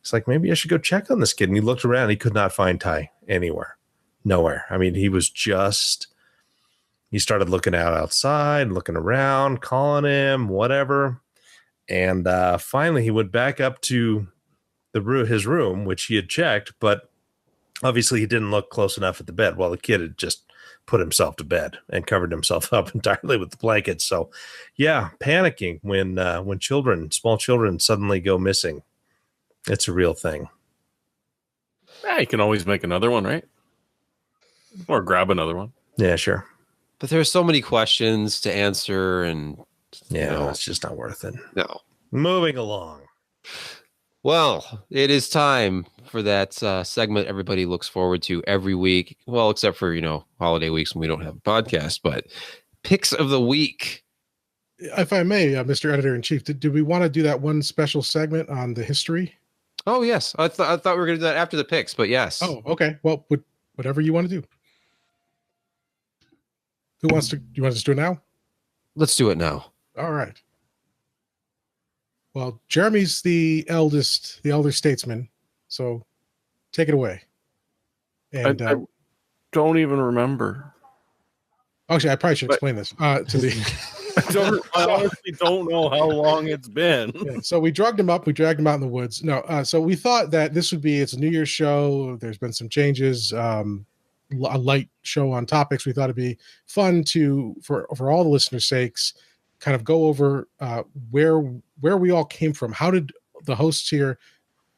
S3: it's like, maybe I should go check on this kid. And he looked around. He could not find Ty anywhere. Nowhere. I mean, he started looking outside, looking around, calling him, whatever. And finally, he went back up to his room, which he had checked, but obviously he didn't look close enough at the bed. Well, the kid had just put himself to bed and covered himself up entirely with the blankets. So, yeah, panicking when small children suddenly go missing. It's a real thing.
S2: Yeah, you can always make another one, right? Or grab another one.
S3: Yeah, sure.
S4: But there's so many questions to answer, and
S3: Yeah, it's just not worth it.
S4: no.
S3: Moving along.
S4: Well, it is time for that segment everybody looks forward to every week. Well, except for, holiday weeks when we don't have a podcast. But Picks of the week.
S1: If I may, Mr. Editor-in-Chief, did we want to do that one special segment on the history?
S4: Oh, yes. I thought we were going to do that after the picks, but yes.
S1: Oh, okay. Well, whatever you want to do. Who wants to? You want us to do it now?
S4: Let's do it now.
S1: All right. Well, Jeremy's the elder statesman, so take it away. And
S2: I don't even remember.
S1: actually, I probably should explain this to the.
S2: I honestly don't know how long it's been.
S1: Yeah, so we dragged him up. We dragged him out in the woods. No, so we thought that this would be. It's a New Year's show. There's been some changes. A light show on topics. We thought it'd be fun for all the listeners' sakes, kind of go over where we all came from. How did the hosts here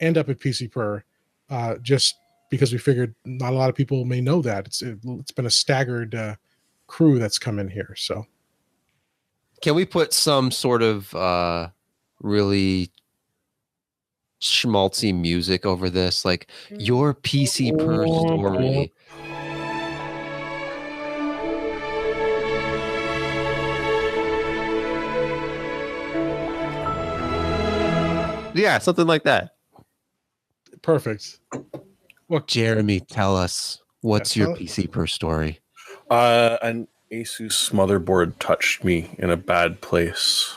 S1: end up at PCPer? Just because we figured not a lot of people may know that it's been a staggered crew that's come in here. So.
S4: Can we put some sort of really schmaltzy music over this? Like your PCPer story. Yeah, something like that.
S1: Perfect.
S4: Well, Jeremy, tell us, what's your PCPer story?
S2: An Asus motherboard touched me in a bad place.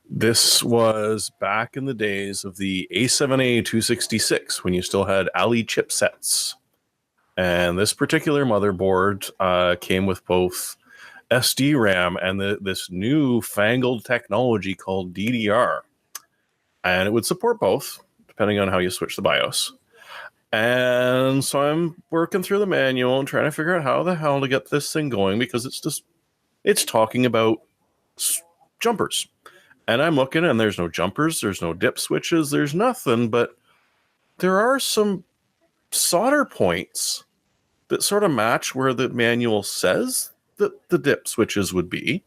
S2: This was back in the days of the A7A 266 when you still had Ali chipsets. And this particular motherboard came with both SD RAM and this new fangled technology called DDR. And it would support both, depending on how you switch the BIOS. And so I'm working through the manual and trying to figure out how the hell to get this thing going, because it's talking about jumpers. And I'm looking and there's no jumpers, there's no dip switches, there's nothing, but there are some solder points that sort of match where the manual says that the dip switches would be.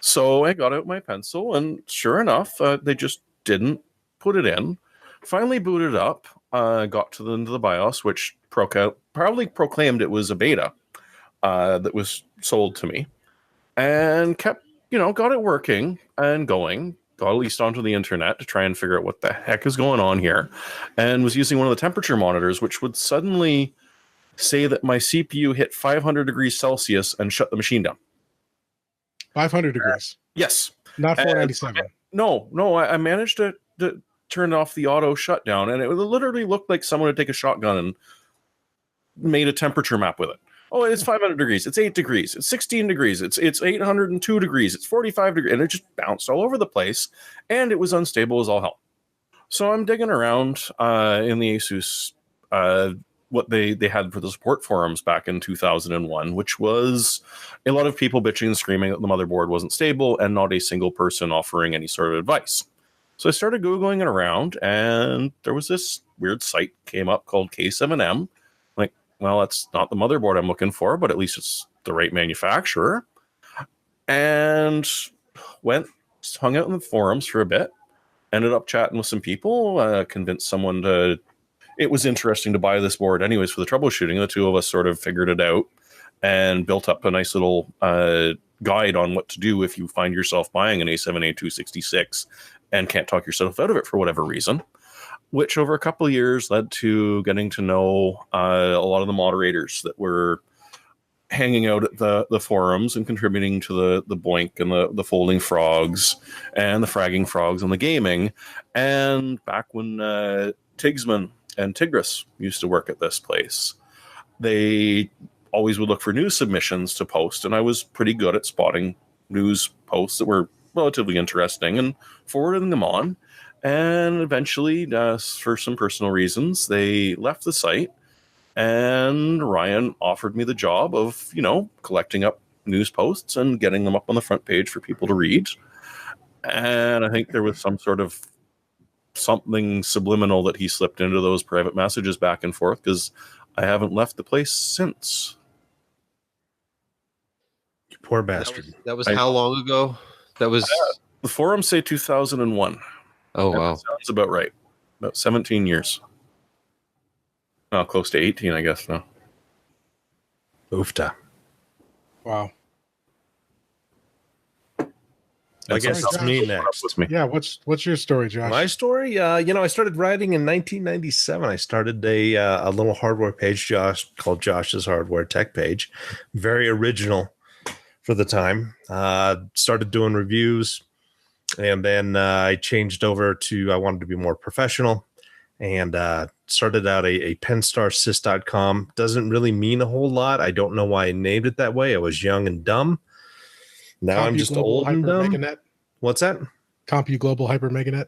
S2: So I got out my pencil and sure enough, they just didn't put it in. Finally booted up, got into the BIOS, which proudly proclaimed it was a beta that was sold to me, and kept, got it working and going, got at least onto the internet to try and figure out what the heck is going on here, and was using one of the temperature monitors, which would suddenly say that my CPU hit 500 degrees Celsius and shut the machine down.
S1: 500 degrees.
S2: Yes.
S1: Not 497.
S2: No, I managed to turn off the auto shutdown, and it literally looked like someone had taken a shotgun and made a temperature map with it. Oh, it's 500 degrees. It's 8 degrees. It's 16 degrees. It's 802 degrees. It's 45 degrees. And it just bounced all over the place, and it was unstable as all hell. So I'm digging around in the Asus, what they had for the support forums back in 2001, which was a lot of people bitching and screaming that the motherboard wasn't stable and not a single person offering any sort of advice. So I started Googling it around, and there was this weird site came up called K7M. Like, well, that's not the motherboard I'm looking for, but at least it's the right manufacturer. And hung out in the forums for a bit, ended up chatting with some people, convinced someone it was interesting to buy this board anyways for the troubleshooting. The two of us sort of figured it out and built up a nice little guide on what to do if you find yourself buying an A7A 266 and can't talk yourself out of it for whatever reason, which over a couple of years led to getting to know a lot of the moderators that were hanging out at the forums and contributing to the Boink and the Folding Frogs and the Fragging Frogs and the gaming. And back when Tigsman and Tigris used to work at this place, they always would look for news submissions to post, and I was pretty good at spotting news posts that were relatively interesting and forwarding them on. And eventually, for some personal reasons, they left the site, and Ryan offered me the job of, collecting up news posts and getting them up on the front page for people to read. And I think there was some sort of something subliminal that he slipped into those private messages back and forth, because I haven't left the place since.
S3: You poor bastard.
S4: That was how long ago? That was
S2: the forums say 2001.
S4: Oh, wow.
S2: That sounds about right. About 17 years. Well, close to 18, I guess now.
S3: Oofta.
S1: Wow.
S3: I guess it's me next.
S2: With me.
S1: Yeah. What's your story, Josh?
S3: My story, I started writing in 1997. I started a little hardware page, called Josh's Hardware Tech Page. Very original for the time. Started doing reviews, and then I changed over I wanted to be more professional, and started out a penstarsys.com. Doesn't really mean a whole lot. I don't know why I named it that way. I was young and dumb. Now I'm just old and dumb.
S1: Meganet.
S3: What's that?
S1: CompuGlobal Global Hyper Meganet.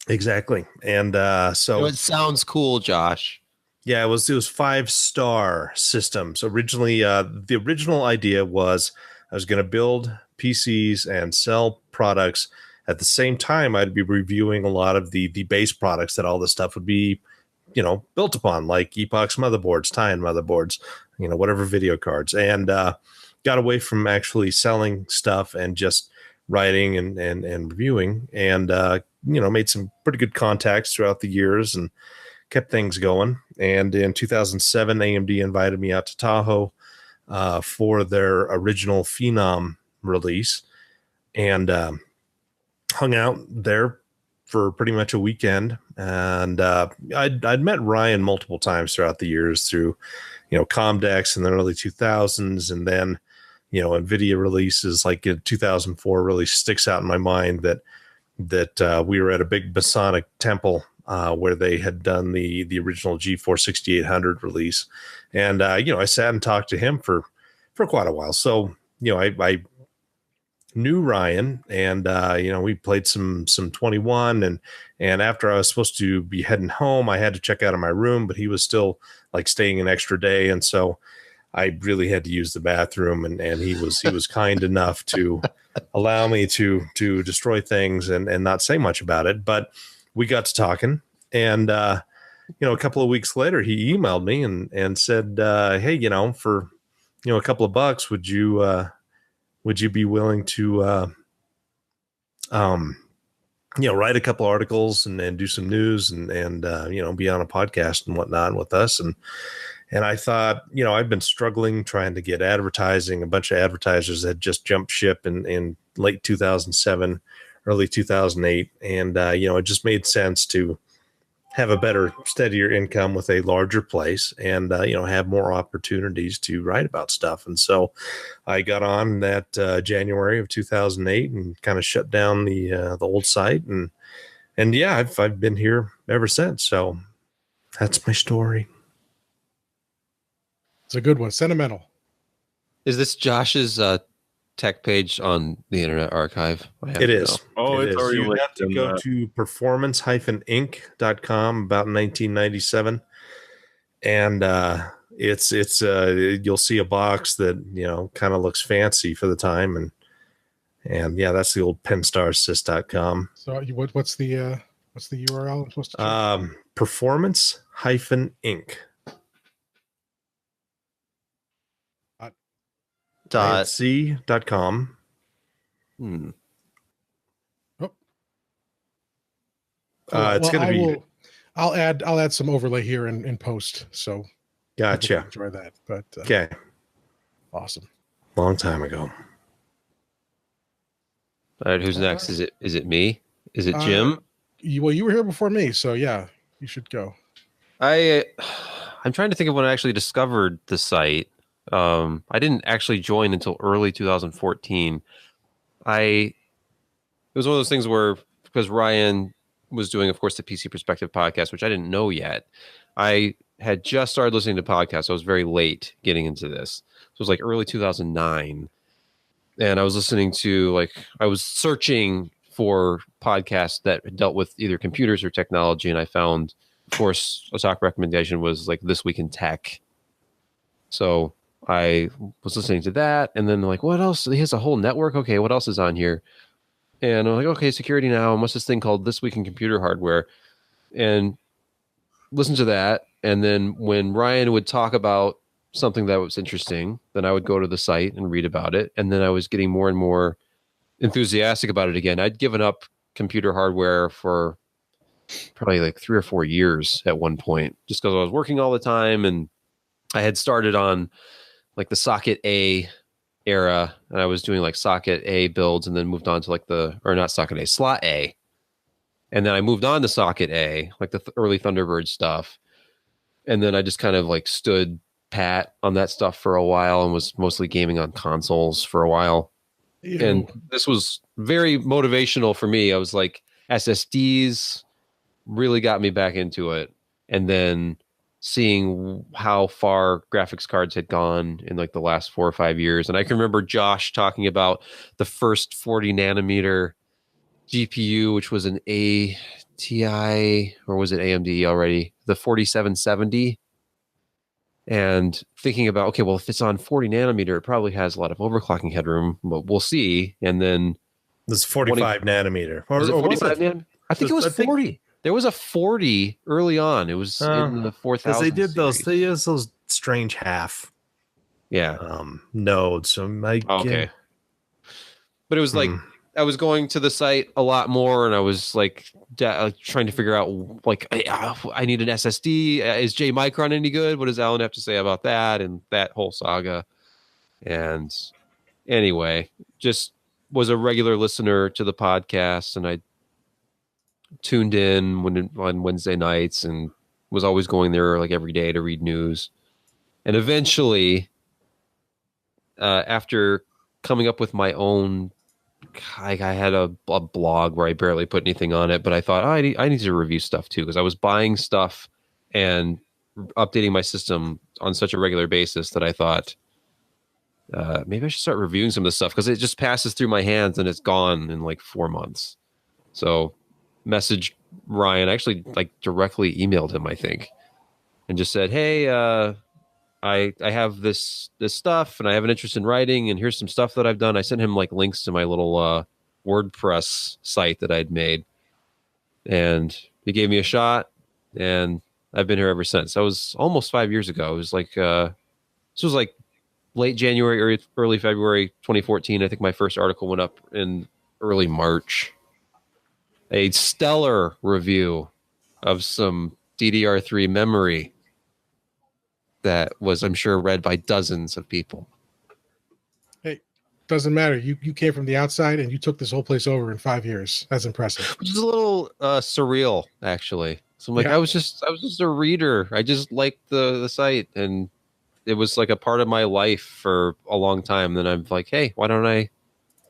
S3: Exactly. And so
S4: It sounds cool, Josh.
S3: yeah, it was 5-star systems. Originally, the original idea was I was going to build PCs and sell products. At the same time, I'd be reviewing a lot of the base products that all this stuff would be, built upon, like epox motherboards, tie-in motherboards, whatever video cards. And got away from actually selling stuff and just writing and reviewing, and made some pretty good contacts throughout the years and kept things going. And in 2007, AMD invited me out to Tahoe for their original Phenom release, and hung out there for pretty much a weekend. And I'd met Ryan multiple times throughout the years through Comdex in the early 2000s, and then NVIDIA releases like in 2004 really sticks out in my mind that we were at a big Masonic temple where they had done the original G4 6800 release. And, I sat and talked to him for quite a while. So, I knew Ryan, and, we played some 21, and after I was supposed to be heading home, I had to check out of my room, but he was still like staying an extra day. And so I really had to use the bathroom, and he was kind enough to allow me to destroy things and not say much about it. But we got to talking, and a couple of weeks later, he emailed me and said, "Hey, for a couple of bucks, would you be willing to write a couple articles and do some news and be on a podcast and whatnot with us?" And I thought, I've been struggling trying to get advertising. A bunch of advertisers had just jumped ship in late 2007, early 2008. And, it just made sense to have a better, steadier income with a larger place and, have more opportunities to write about stuff. And so I got on that January of 2008 and kind of shut down the old site. And yeah, I've been here ever since. So that's my story.
S1: It's a good one. Sentimental.
S4: Is this Josh's tech page on the Internet Archive?
S3: It is.
S2: Oh, it's already
S3: You have to go to performance-inc.com about 1997. And it's you'll see a box that, kind of looks fancy for the time. And yeah, that's the old penstarsys.com.
S1: So what's the URL I'm supposed to check?
S3: Performance-inc. .com.
S1: Oh.
S3: It's going to be.
S1: I'll add some overlay here in post. So
S3: gotcha.
S1: Enjoy that. But
S3: okay,
S1: awesome.
S3: Long time ago.
S4: All right, who's next? Is it me? Is it Jim?
S1: You were here before me, so yeah, you should go.
S4: I'm trying to think of when I actually discovered the site. I didn't actually join until early 2014. It was one of those things where, because Ryan was doing, of course, the PC Perspective podcast, which I didn't know yet. I had just started listening to podcasts. So I was very late getting into this. So it was like early 2009. And I was listening to, I was searching for podcasts that dealt with either computers or technology. And I found, of course, a talk recommendation was like This Week in Tech. So I was listening to that, and then what else? He has a whole network. Okay, what else is on here? And I'm like, okay, Security Now. And what's this thing called This Week in Computer Hardware? And listen to that. And then when Ryan would talk about something that was interesting, then I would go to the site and read about it. And then I was getting more and more enthusiastic about it again. I'd given up computer hardware for probably 3 or 4 years at one point, just because I was working all the time, and I had started on the Socket A era, and I was doing like socket A builds, and then moved on to like not socket A, slot A, and then I moved on to socket A, like the early Thunderbird stuff, and then I just kind of like stood pat on that stuff for a while and was mostly gaming on consoles for a while. And this was very motivational for me. I was like, SSDs really got me back into it. And then seeing how far graphics cards had gone in like the last 4 or 5 years. And I can remember Josh talking about the first 40 nanometer GPU, which was an ATI, or was it AMD already? The 4770. And thinking about, okay, well, if it's on 40 nanometer, it probably has a lot of overclocking headroom, but we'll see. And then
S3: this 45 nanometer.
S4: Was it 45 nanometer? I think it was 40. There was a 40 early on. It was in the 4000.
S3: Because they did those. They used those strange half. Nodes. So
S4: okay. But it was like I was going to the site a lot more, and I was like trying to figure out like I need an SSD. Is J Micron any good? What does Alan have to say about that and that whole saga? And anyway, just was a regular listener to the podcast, and I tuned in on Wednesday nights and was always going there like every day to read news. And eventually, after coming up with my own, I had a blog where I barely put anything on it, but I thought, I need to review stuff too, because I was buying stuff and updating my system on such a regular basis that I thought maybe I should start reviewing some of this stuff, because it just passes through my hands and it's gone in like 4 months. So messaged Ryan, I actually like directly emailed him, I think, and just said, hey, I have this stuff and I have an interest in writing, and here's some stuff that I've done. I sent him like links to my little WordPress site that I'd made, and he gave me a shot, and I've been here ever since. That was almost 5 years ago. It was like this was like late January, early February 2014. I think my first article went up in early March. A stellar review of some DDR3 memory that was, I'm sure, read by dozens of people.
S1: Hey, doesn't matter. You came from the outside and you took this whole place over in 5 years. That's impressive.
S4: Which is a little surreal, actually. So I'm like, I was just a reader. I just liked the site, and it was like a part of my life for a long time. Then I'm like, hey, why don't I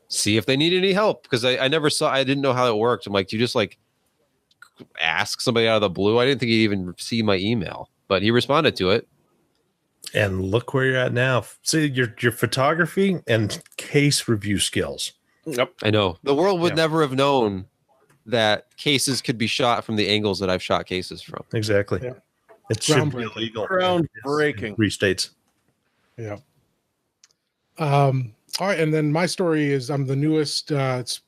S4: see if they need any help? Because I didn't know how it worked. I'm like, do you just like ask somebody out of the blue? I didn't think he'd even see my email, but he responded to it.
S3: And look where you're at now. See your photography and case review skills.
S2: Yep.
S4: I know. The world would never have known that cases could be shot from the angles that I've shot cases from.
S3: Exactly. Yeah. It should be illegal.
S2: Groundbreaking.
S3: 3 states.
S1: Yeah. All right. And then my story is I'm the newest. It's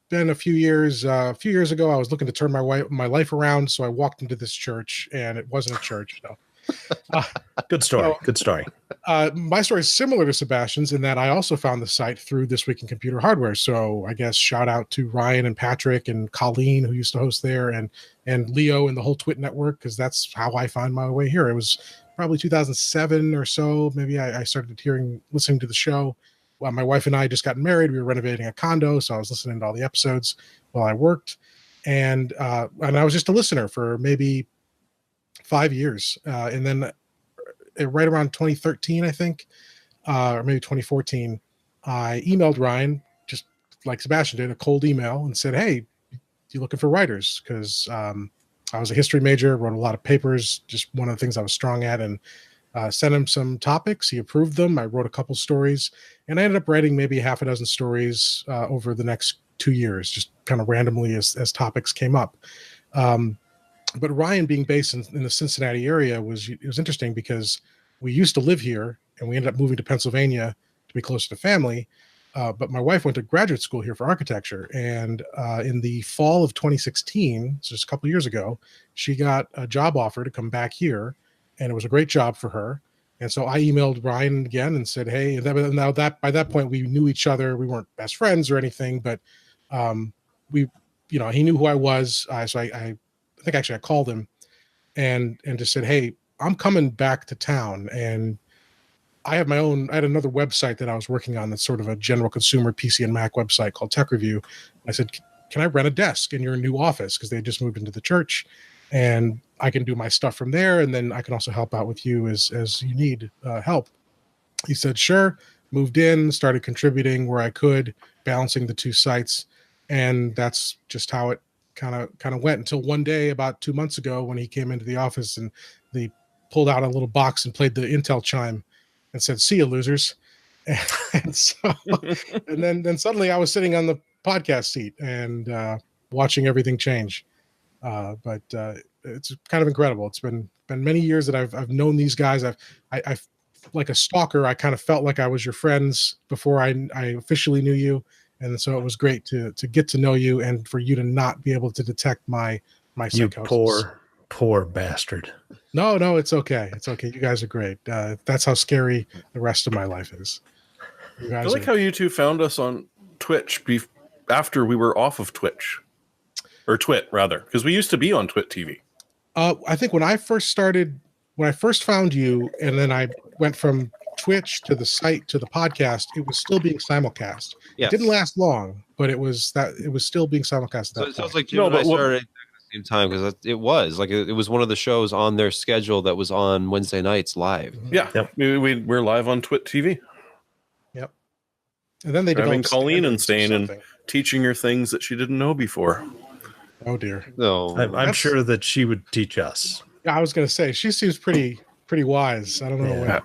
S1: been a few years. A few years ago, I was looking to turn my life around. So I walked into this church, and it wasn't a church. No.
S3: Good story. Good story.
S1: My story is similar to Sebastian's in that I also found the site through This Week in Computer Hardware. So I guess shout out to Ryan and Patrick and Colleen, who used to host there, and Leo and the whole Twit network, because that's how I found my way here. It was probably 2007 or so. Maybe I started listening to the show. Well, my wife and I just got married. We were renovating a condo, so I was listening to all the episodes while I worked, and I was just a listener for maybe 5 years, and then right around 2013, I think, or maybe 2014, I emailed Ryan, just like Sebastian did, a cold email, and said, hey, you looking for writers? Because I was a history major, wrote a lot of papers, just one of the things I was strong at, and sent him some topics. He approved them. I wrote a couple stories, and I ended up writing maybe half a dozen stories over the next 2 years, just kind of randomly as topics came up. But Ryan being based in the Cincinnati area was interesting, because we used to live here and we ended up moving to Pennsylvania to be closer to family. But my wife went to graduate school here for architecture. And in the fall of 2016, so just a couple of years ago, she got a job offer to come back here. And it was a great job for her. And so I emailed Ryan again and said, hey, now that by that point we knew each other. We weren't best friends or anything, but he knew who I was. So I think actually I called him and just said, hey, I'm coming back to town, and I had another website that I was working on that's sort of a general consumer PC and Mac website called Tech Review. I said, can I rent a desk in your new office? Because they just moved into the church, and I can do my stuff from there. And then I can also help out with you as you need help. He said, sure. Moved in, started contributing where I could, balancing the two sites. And that's just how it kind of went until one day about 2 months ago when he came into the office and they pulled out a little box and played the Intel chime and said, see you, losers. And so, and then suddenly I was sitting on the podcast seat and watching everything change. But it's kind of incredible. It's been many years that I've known these guys. I've like a stalker. I kind of felt like I was your friends before I officially knew you. And so it was great to get to know you and for you to not be able to detect my psychosis.
S3: You poor bastard.
S1: No, it's okay. It's okay. You guys are great. That's how scary the rest of my life is. You guys
S2: I like how you two found us on Twitch after we were off of Twitch. Or Twit, rather. Because we used to be on Twit TV.
S1: I think when I first found you, and then I went from Twitch to the site to the podcast, it was still being simulcast.
S4: Yes.
S1: It didn't last long, but it was still being simulcast.
S4: So it sounds like Jim and I started at the same time because it was one of the shows on their schedule that was on Wednesday nights live.
S2: Yeah, yep. We're live on Twit TV.
S1: Yep. And then they
S2: having Colleen and staying and teaching her things that she didn't know before.
S1: Oh dear.
S3: No, I'm sure that she would teach us.
S1: I was going to say she seems pretty wise. I don't know.
S3: Yeah.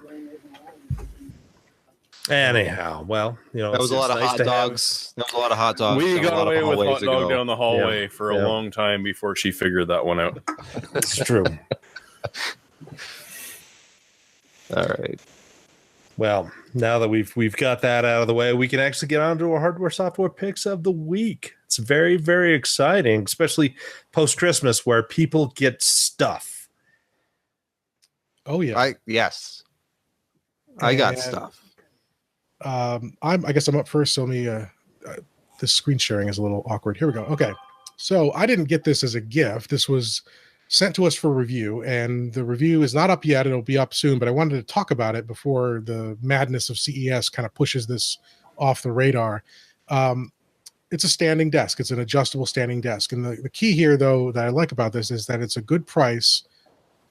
S3: Anyhow, well,
S4: that was a lot of hot dogs. That was a lot of hot dogs.
S2: We got away with hot dog down the hallway for a long time before she figured that one out.
S3: That's true.
S4: All right.
S3: Well, now that we've got that out of the way, we can actually get on to our hardware software picks of the week. It's very, very exciting, especially post-Christmas where people get stuff.
S1: Oh yeah.
S4: I got stuff.
S1: I guess I'm up first. So let me this screen sharing is a little awkward. Here we go. Okay. So I didn't get this as a gift. This was sent to us for review, and the review is not up yet. It'll be up soon, but I wanted to talk about it before the madness of CES kind of pushes this off the radar. It's a standing desk. It's an adjustable standing desk. And the key here, though, that I like about this is that it's a good price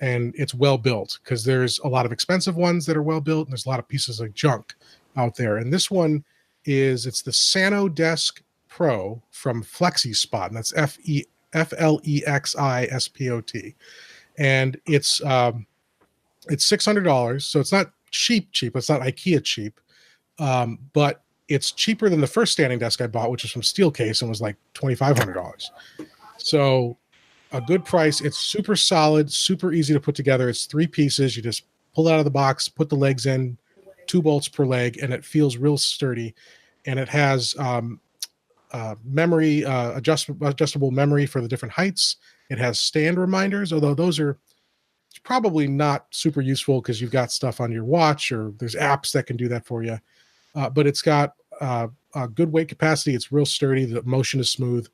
S1: and it's well built, because there's a lot of expensive ones that are well built and there's a lot of pieces of junk out there. And this one it's the Sano Desk Pro from FlexiSpot, and that's FLEXISPOT. And it's $600, so it's not cheap. It's not IKEA cheap, but it's cheaper than the first standing desk I bought, which was from Steelcase and was like $2,500. So a good price. It's super solid, super easy to put together. It's 3 pieces. You just pull it out of the box, put the legs in, 2 bolts per leg, and it feels real sturdy. And it has memory, adjustable memory for the different heights. It has stand reminders, although those are probably not super useful because you've got stuff on your watch or there's apps that can do that for you. But it's got a good weight capacity. It's real sturdy. The motion is smooth.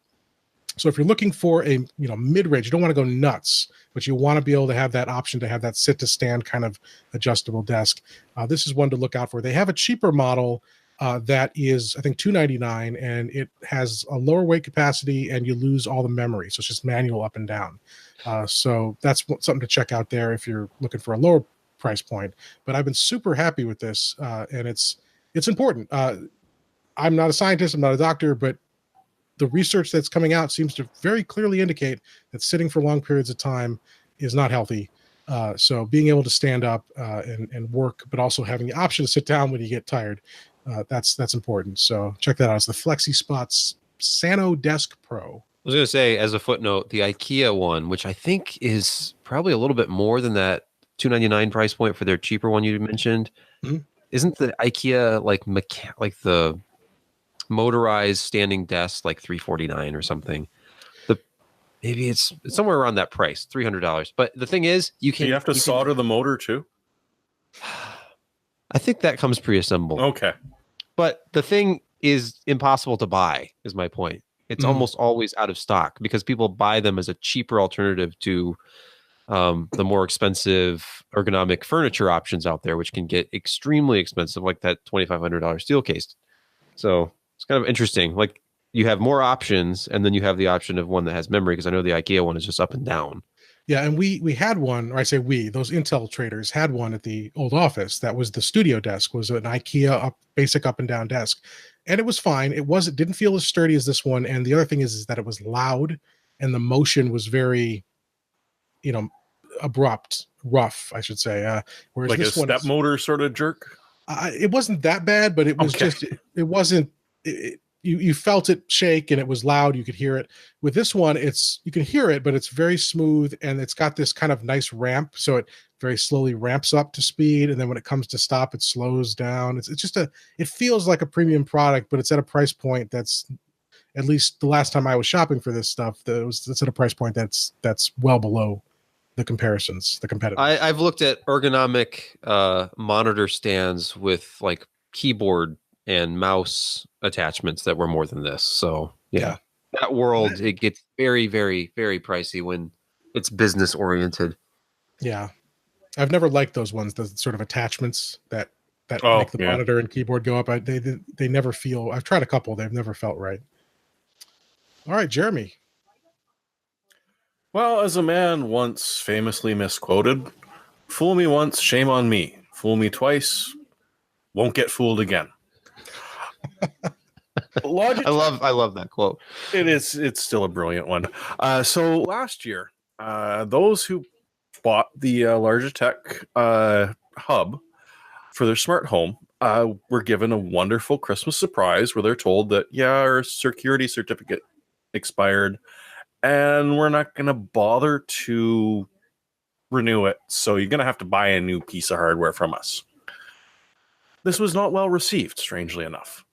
S1: So if you're looking for a mid-range, you don't want to go nuts, but you want to be able to have that option to have that sit to stand kind of adjustable desk. This is one to look out for. They have a cheaper model that is, I think, $299, and it has a lower weight capacity, and you lose all the memory. So it's just manual up and down. So that's something to check out there if you're looking for a lower price point. But I've been super happy with this, and it's important. I'm not a scientist, I'm not a doctor, but the research that's coming out seems to very clearly indicate that sitting for long periods of time is not healthy. So being able to stand up and work, but also having the option to sit down when you get tired, that's important. So check that out. It's the FlexiSpot's Sano Desk Pro.
S4: I was going to say, as a footnote, the IKEA one, which I think is probably a little bit more than that $299 price point for their cheaper one you mentioned. Mm-hmm. Isn't the IKEA like the motorized standing desk like $349 or something? Maybe it's somewhere around that price, $300. But the thing is, you have to
S2: solder the motor too.
S4: I think that comes pre-assembled.
S2: Okay,
S4: but the thing is impossible to buy. Is my point. It's almost always out of stock because people buy them as a cheaper alternative to the more expensive ergonomic furniture options out there, which can get extremely expensive, like that $2,500 steel case. So it's kind of interesting. Like you have more options, and then you have the option of one that has memory, because I know the IKEA one is just up and down.
S1: Yeah, and we had one, or I say we, those Intel traders had one at the old office. That was the studio desk, was an IKEA basic up and down desk. And it was fine. It didn't feel as sturdy as this one. And the other thing is that it was loud and the motion was very, abrupt, rough, I should say. Whereas
S2: like
S1: this
S2: a
S1: one
S2: step motor sort of jerk.
S1: It wasn't that bad, but it was it wasn't, you felt it shake and it was loud. You could hear it. With this one, you can hear it, but it's very smooth and it's got this kind of nice ramp. So it very slowly ramps up to speed. And then when it comes to stop, it slows down. It's just it feels like a premium product, but it's at a price point that's, at least the last time I was shopping for this stuff, it's at a price point that's well below the comparisons, the competitors.
S4: I've looked at ergonomic monitor stands with like keyboard and mouse attachments that were more than this. So yeah. That world, it gets very, very, very pricey when it's business oriented.
S1: Yeah. I've never liked those ones, the sort of attachments that
S2: Oh,
S1: make the
S2: yeah.
S1: monitor and keyboard go up. They never feel, I've tried a couple, they've never felt right. All right, Jeremy.
S2: Well, as a man once famously misquoted, fool me once, shame on me. Fool me twice, won't get fooled again.
S4: I love that quote.
S2: It's still a brilliant one. So last year, those who bought the Logitech hub for their smart home were given a wonderful Christmas surprise where they're told that, our security certificate expired and we're not going to bother to renew it. So you're going to have to buy a new piece of hardware from us. This was not well received, strangely enough.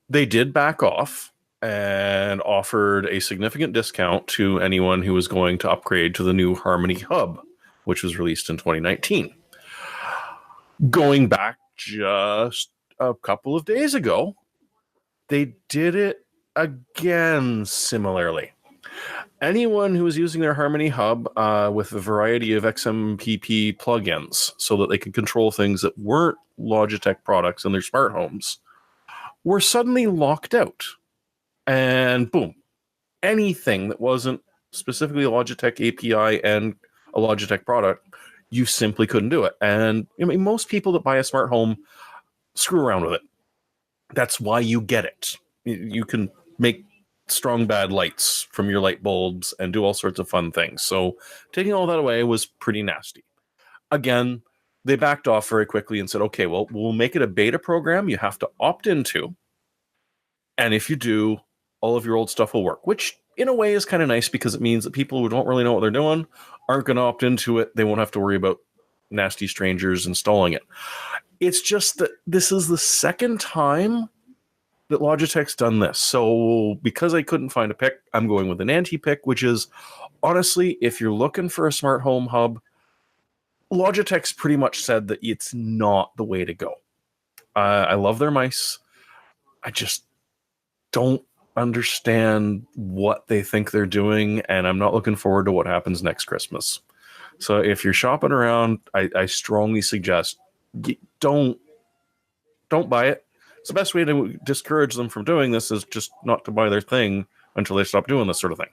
S2: They did back off and offered a significant discount to anyone who was going to upgrade to the new Harmony Hub, which was released in 2019. Going back just a couple of days ago, they did it again similarly. Anyone who was using their Harmony Hub with a variety of XMPP plugins so that they could control things that weren't Logitech products in their smart homes were suddenly locked out. And boom, anything that wasn't specifically a Logitech API and a Logitech product, you simply couldn't do it. And most people that buy a smart home screw around with it. That's why you get it. You can make strong bad lights from your light bulbs and do all sorts of fun things. So taking all that away was pretty nasty. Again, they backed off very quickly and said, okay, well, we'll make it a beta program you have to opt into. And if you do, all of your old stuff will work, which in a way is kind of nice because it means that people who don't really know what they're doing aren't going to opt into it. They won't have to worry about nasty strangers installing it. It's just that this is the second time that Logitech's done this. So because I couldn't find a pick, I'm going with an anti-pick, which is, honestly, if you're looking for a smart home hub, Logitech's pretty much said that it's not the way to go. I love their mice. I just don't understand what they think they're doing, and I'm not looking forward to what happens next Christmas. So if you're shopping around, I strongly suggest don't buy it. It's the best way to discourage them from doing this is just not to buy their thing until they stop doing this sort of thing.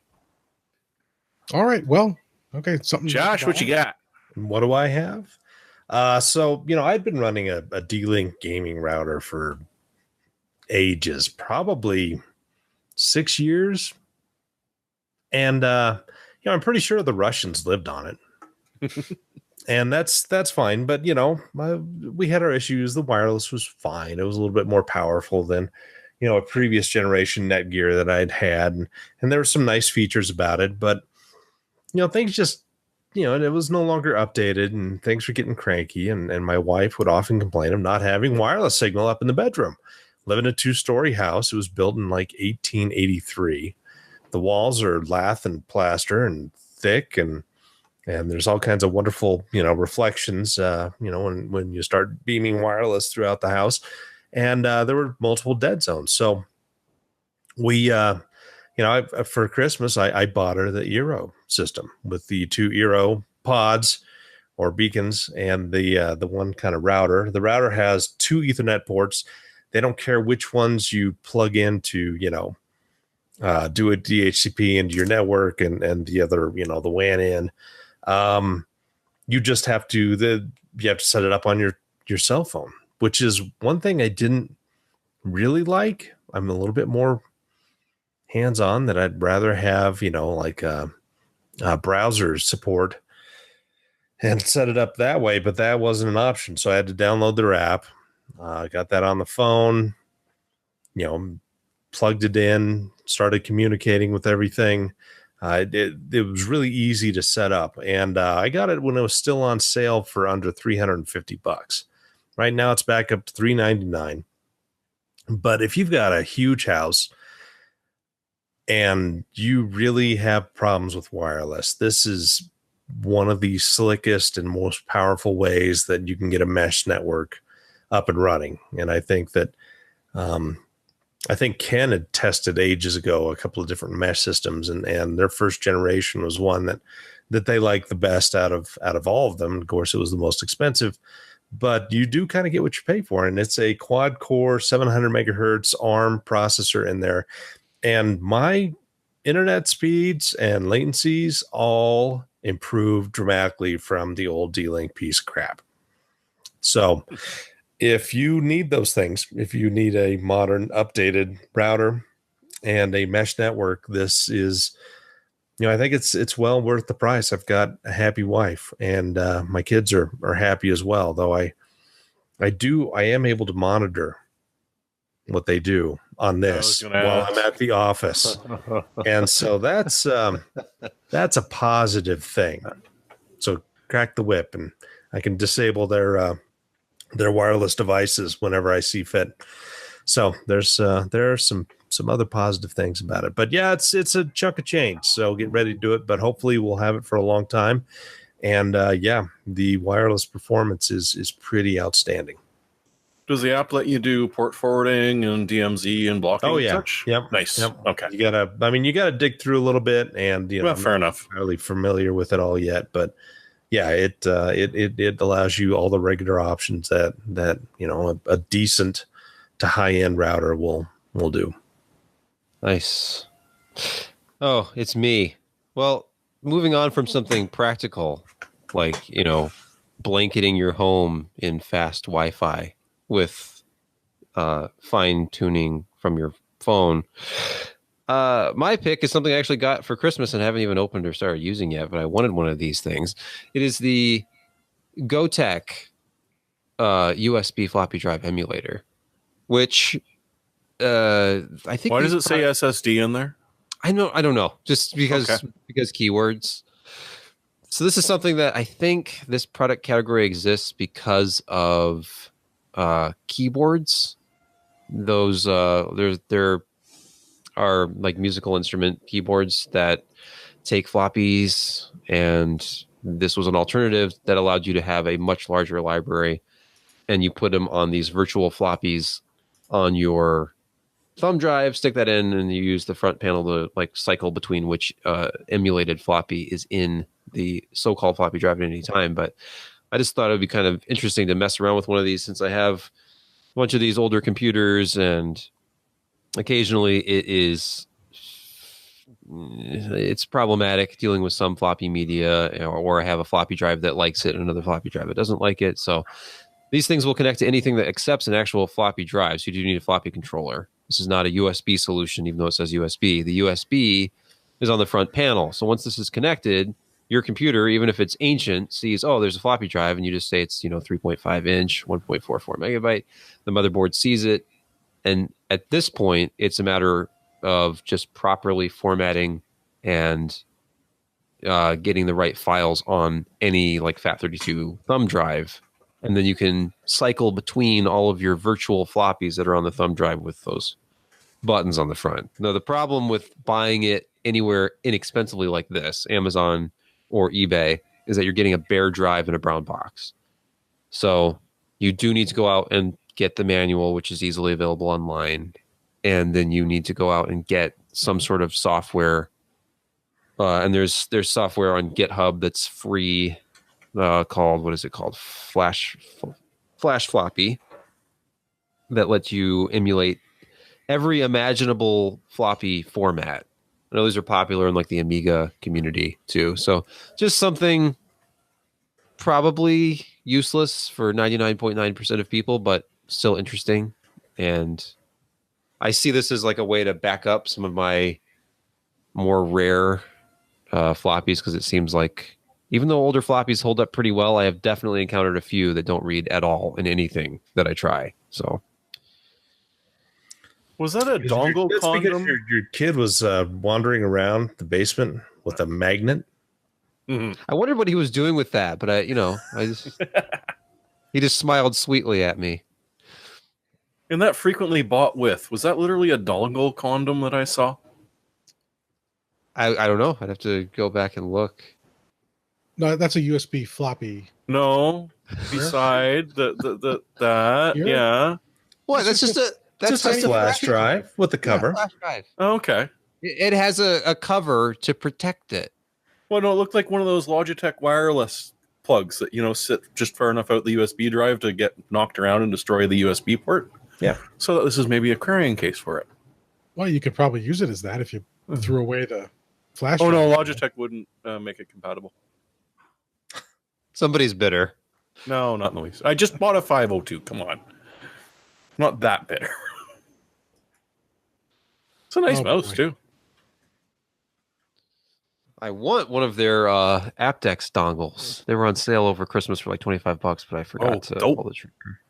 S1: All right. Well, okay. Something.
S2: Josh, what you got?
S3: What do I have? So, I've been running a D-Link gaming router for ages, probably 6 years. And, I'm pretty sure the Russians lived on it. And that's fine. But, we had our issues. The wireless was fine. It was a little bit more powerful than, a previous generation Netgear that I'd had. And there were some nice features about it. But, things just, it was no longer updated and things were getting cranky. And my wife would often complain of not having wireless signal up in the bedroom. Live in a 2-story house. It was built in like 1883. The walls are lath and plaster and thick and there's all kinds of wonderful, reflections, when you start beaming wireless throughout the house. And there were multiple dead zones. So we, for Christmas, I bought her the Eero system with the 2 Eero pods or beacons and the one kind of router. The router has 2 Ethernet ports. They don't care which ones you plug into, do a DHCP into your network and the other, the WAN in. You just have to set it up on your cell phone, which is one thing I didn't really like. I'm a little bit more hands-on that I'd rather have, browser support and set it up that way, but that wasn't an option. So I had to download their app. Got that on the phone, plugged it in, started communicating with everything. It was really easy to set up, and I got it when it was still on sale for under $350. Right now it's back up to $399. But if you've got a huge house and you really have problems with wireless, this is one of the slickest and most powerful ways that you can get a mesh network up and running. And I think that Ken had tested ages ago a couple of different mesh systems, and their first generation was one that they liked the best out of all of them. Of course, it was the most expensive, but you do kind of get what you pay for. And it's a quad core 700 megahertz ARM processor in there. And my internet speeds and latencies all improved dramatically from the old D-Link piece of crap. So if you need those things, if you need a modern updated router and a mesh network, this is, I think it's well worth the price. I've got a happy wife, and my kids are happy as well, though I am able to monitor what they do on this while I'm at the office. And so that's a positive thing. So crack the whip, and I can disable their wireless devices whenever I see fit. So there are some other positive things about it. But yeah, it's a chunk of change. So get ready to do it. But hopefully we'll have it for a long time. And the wireless performance is pretty outstanding.
S2: Does the app let you do port forwarding and DMZ and blocking?
S3: Oh yeah,
S2: and such?
S3: Yep.
S2: Nice.
S3: Yep.
S2: Okay.
S3: You gotta dig through a little bit, and
S2: well, fair enough.
S3: I'm not really familiar with it all yet, but yeah, it allows you all the regular options that a decent to high end router will do.
S4: Nice. Oh, it's me. Well, moving on from something practical, like blanketing your home in fast Wi-Fi with fine tuning from your phone. My pick is something I actually got for Christmas and haven't even opened or started using yet, but I wanted one of these things. It is the Gotek USB floppy drive emulator, which I think.
S2: Why does it say SSD in there?
S4: I don't know. Just because keywords. So this is something that I think this product category exists because of keyboards. Those there are like musical instrument keyboards that take floppies, and this was an alternative that allowed you to have a much larger library, and you put them on these virtual floppies on your thumb drive, stick that in, and you use the front panel to like cycle between which emulated floppy is in the so-called floppy drive at any time. But I just thought it would be kind of interesting to mess around with one of these, since I have a bunch of these older computers, and occasionally it's problematic dealing with some floppy media, or I have a floppy drive that likes it and another floppy drive that doesn't like it. So these things will connect to anything that accepts an actual floppy drive. So you do need a floppy controller. This is not a USB solution, even though it says USB. The USB is on the front panel. So once this is connected, your computer, even if it's ancient, sees, oh, there's a floppy drive, and you just say it's 3.5 inch, 1.44 megabyte. The motherboard sees it, and at this point, it's a matter of just properly formatting and getting the right files on any like FAT32 thumb drive, and then you can cycle between all of your virtual floppies that are on the thumb drive with those buttons on the front. Now, the problem with buying it anywhere inexpensively like this, Amazon or eBay, is that you're getting a bare drive in a brown box. So you do need to go out and get the manual, which is easily available online. And then you need to go out and get some sort of software. And there's software on GitHub that's free, called, what is it called? Flash Floppy, that lets you emulate every imaginable floppy format. I know these are popular in like the Amiga community too. So just something probably useless for 99.9% of people, but still interesting. And I see this as like a way to back up some of my more rare floppies, because it seems like even though older floppies hold up pretty well, I have definitely encountered a few that don't read at all in anything that I try. So
S2: Was that a dongle
S3: That's because
S2: condom?
S3: your kid was wandering around the basement with a magnet.
S4: I wondered what he was doing with that, but he just smiled sweetly at me.
S2: And that frequently bought with, was that literally a dongle condom that I saw?
S4: I don't know. I'd have to go back and look.
S1: No, that's a USB floppy.
S2: No, beside that,
S1: Here?
S2: yeah.
S4: What? That's just
S3: A flash drive with the cover.
S4: Flash drive.
S2: Oh, okay.
S4: It has a cover to protect it.
S2: Well, no, it looked like one of those Logitech wireless plugs that, sit just far enough out the USB drive to get knocked around and destroy the USB port.
S3: Yeah.
S2: So this is maybe a carrying case for it.
S1: Well, you could probably use it as that if you threw away the flash.
S2: Oh,
S1: drive.
S2: no, Logitech wouldn't make it compatible.
S4: Somebody's bitter.
S2: No, not in the least. I just bought a 502. Come on. Not that bitter. It's a nice mouse,
S1: boy.
S2: too.
S4: I want one of their Aptex dongles. They were on sale over Christmas for like $25, but I forgot to
S2: dope.
S4: pull the trigger.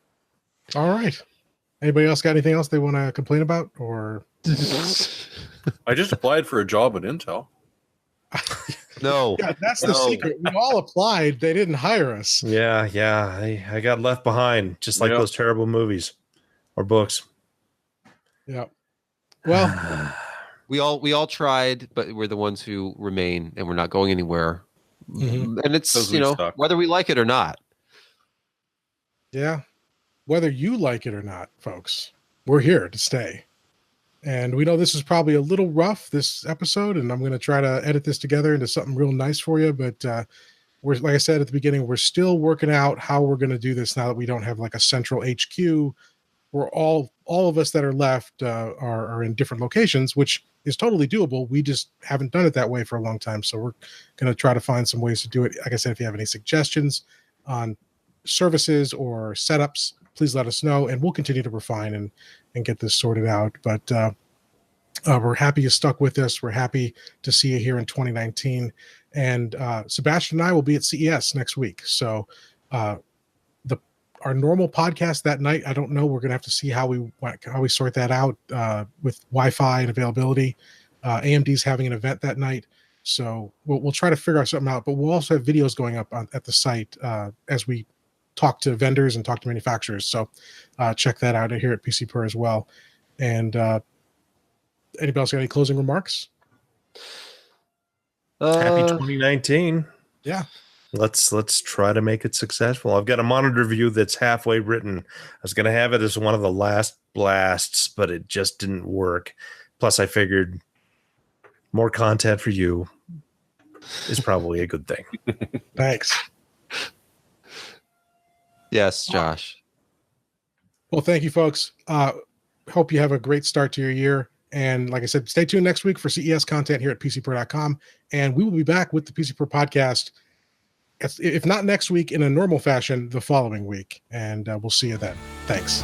S1: All right. Anybody else got anything else they want to complain about? Or
S2: I just applied for a job at Intel.
S4: No.
S1: yeah, that's the secret. We all applied. They didn't hire us.
S3: Yeah. I got left behind, just like
S2: Yep.
S3: those terrible movies or books.
S1: Yeah. Well,
S4: We all tried, but we're the ones who remain, and we're not going anywhere.
S1: Mhm.
S4: And it's,
S2: 'Cause we suck.
S4: whether we like it or not.
S1: yeah. Whether you like it or not, folks, we're here to stay. And we know this is probably a little rough, this episode, and I'm going to try to edit this together into something real nice for you. But we're, like I said at the beginning, we're still working out how we're going to do this now that we don't have like a central HQ. We're all of us that are left are in different locations, which is totally doable. We just haven't done it that way for a long time. So we're going to try to find some ways to do it. Like I said, if you have any suggestions on services or setups, please let us know, and we'll continue to refine and get this sorted out. But we're happy you stuck with us. We're happy to see you here in 2019. And Sebastian and I will be at CES next week. So our normal podcast that night, I don't know. We're going to have to see how we sort that out with Wi-Fi and availability. AMD's having an event that night, so we'll try to figure something out. But we'll also have videos going up at the site as we talk to vendors and talk to manufacturers. So check that out here at PCPer as well. And anybody else got any closing remarks?
S3: Happy 2019.
S1: Yeah.
S3: Let's try to make it successful. I've got a monitor review that's halfway written. I was going to have it as one of the last blasts, but it just didn't work. Plus, I figured more content for you is probably a good thing.
S1: Thanks.
S4: Yes, Josh.
S1: Well, thank you, folks. Hope you have a great start to your year. And like I said, stay tuned next week for CES content here at PCPer.com. And we will be back with the PCPer podcast, if not next week in a normal fashion, the following week. And we'll see you then. Thanks.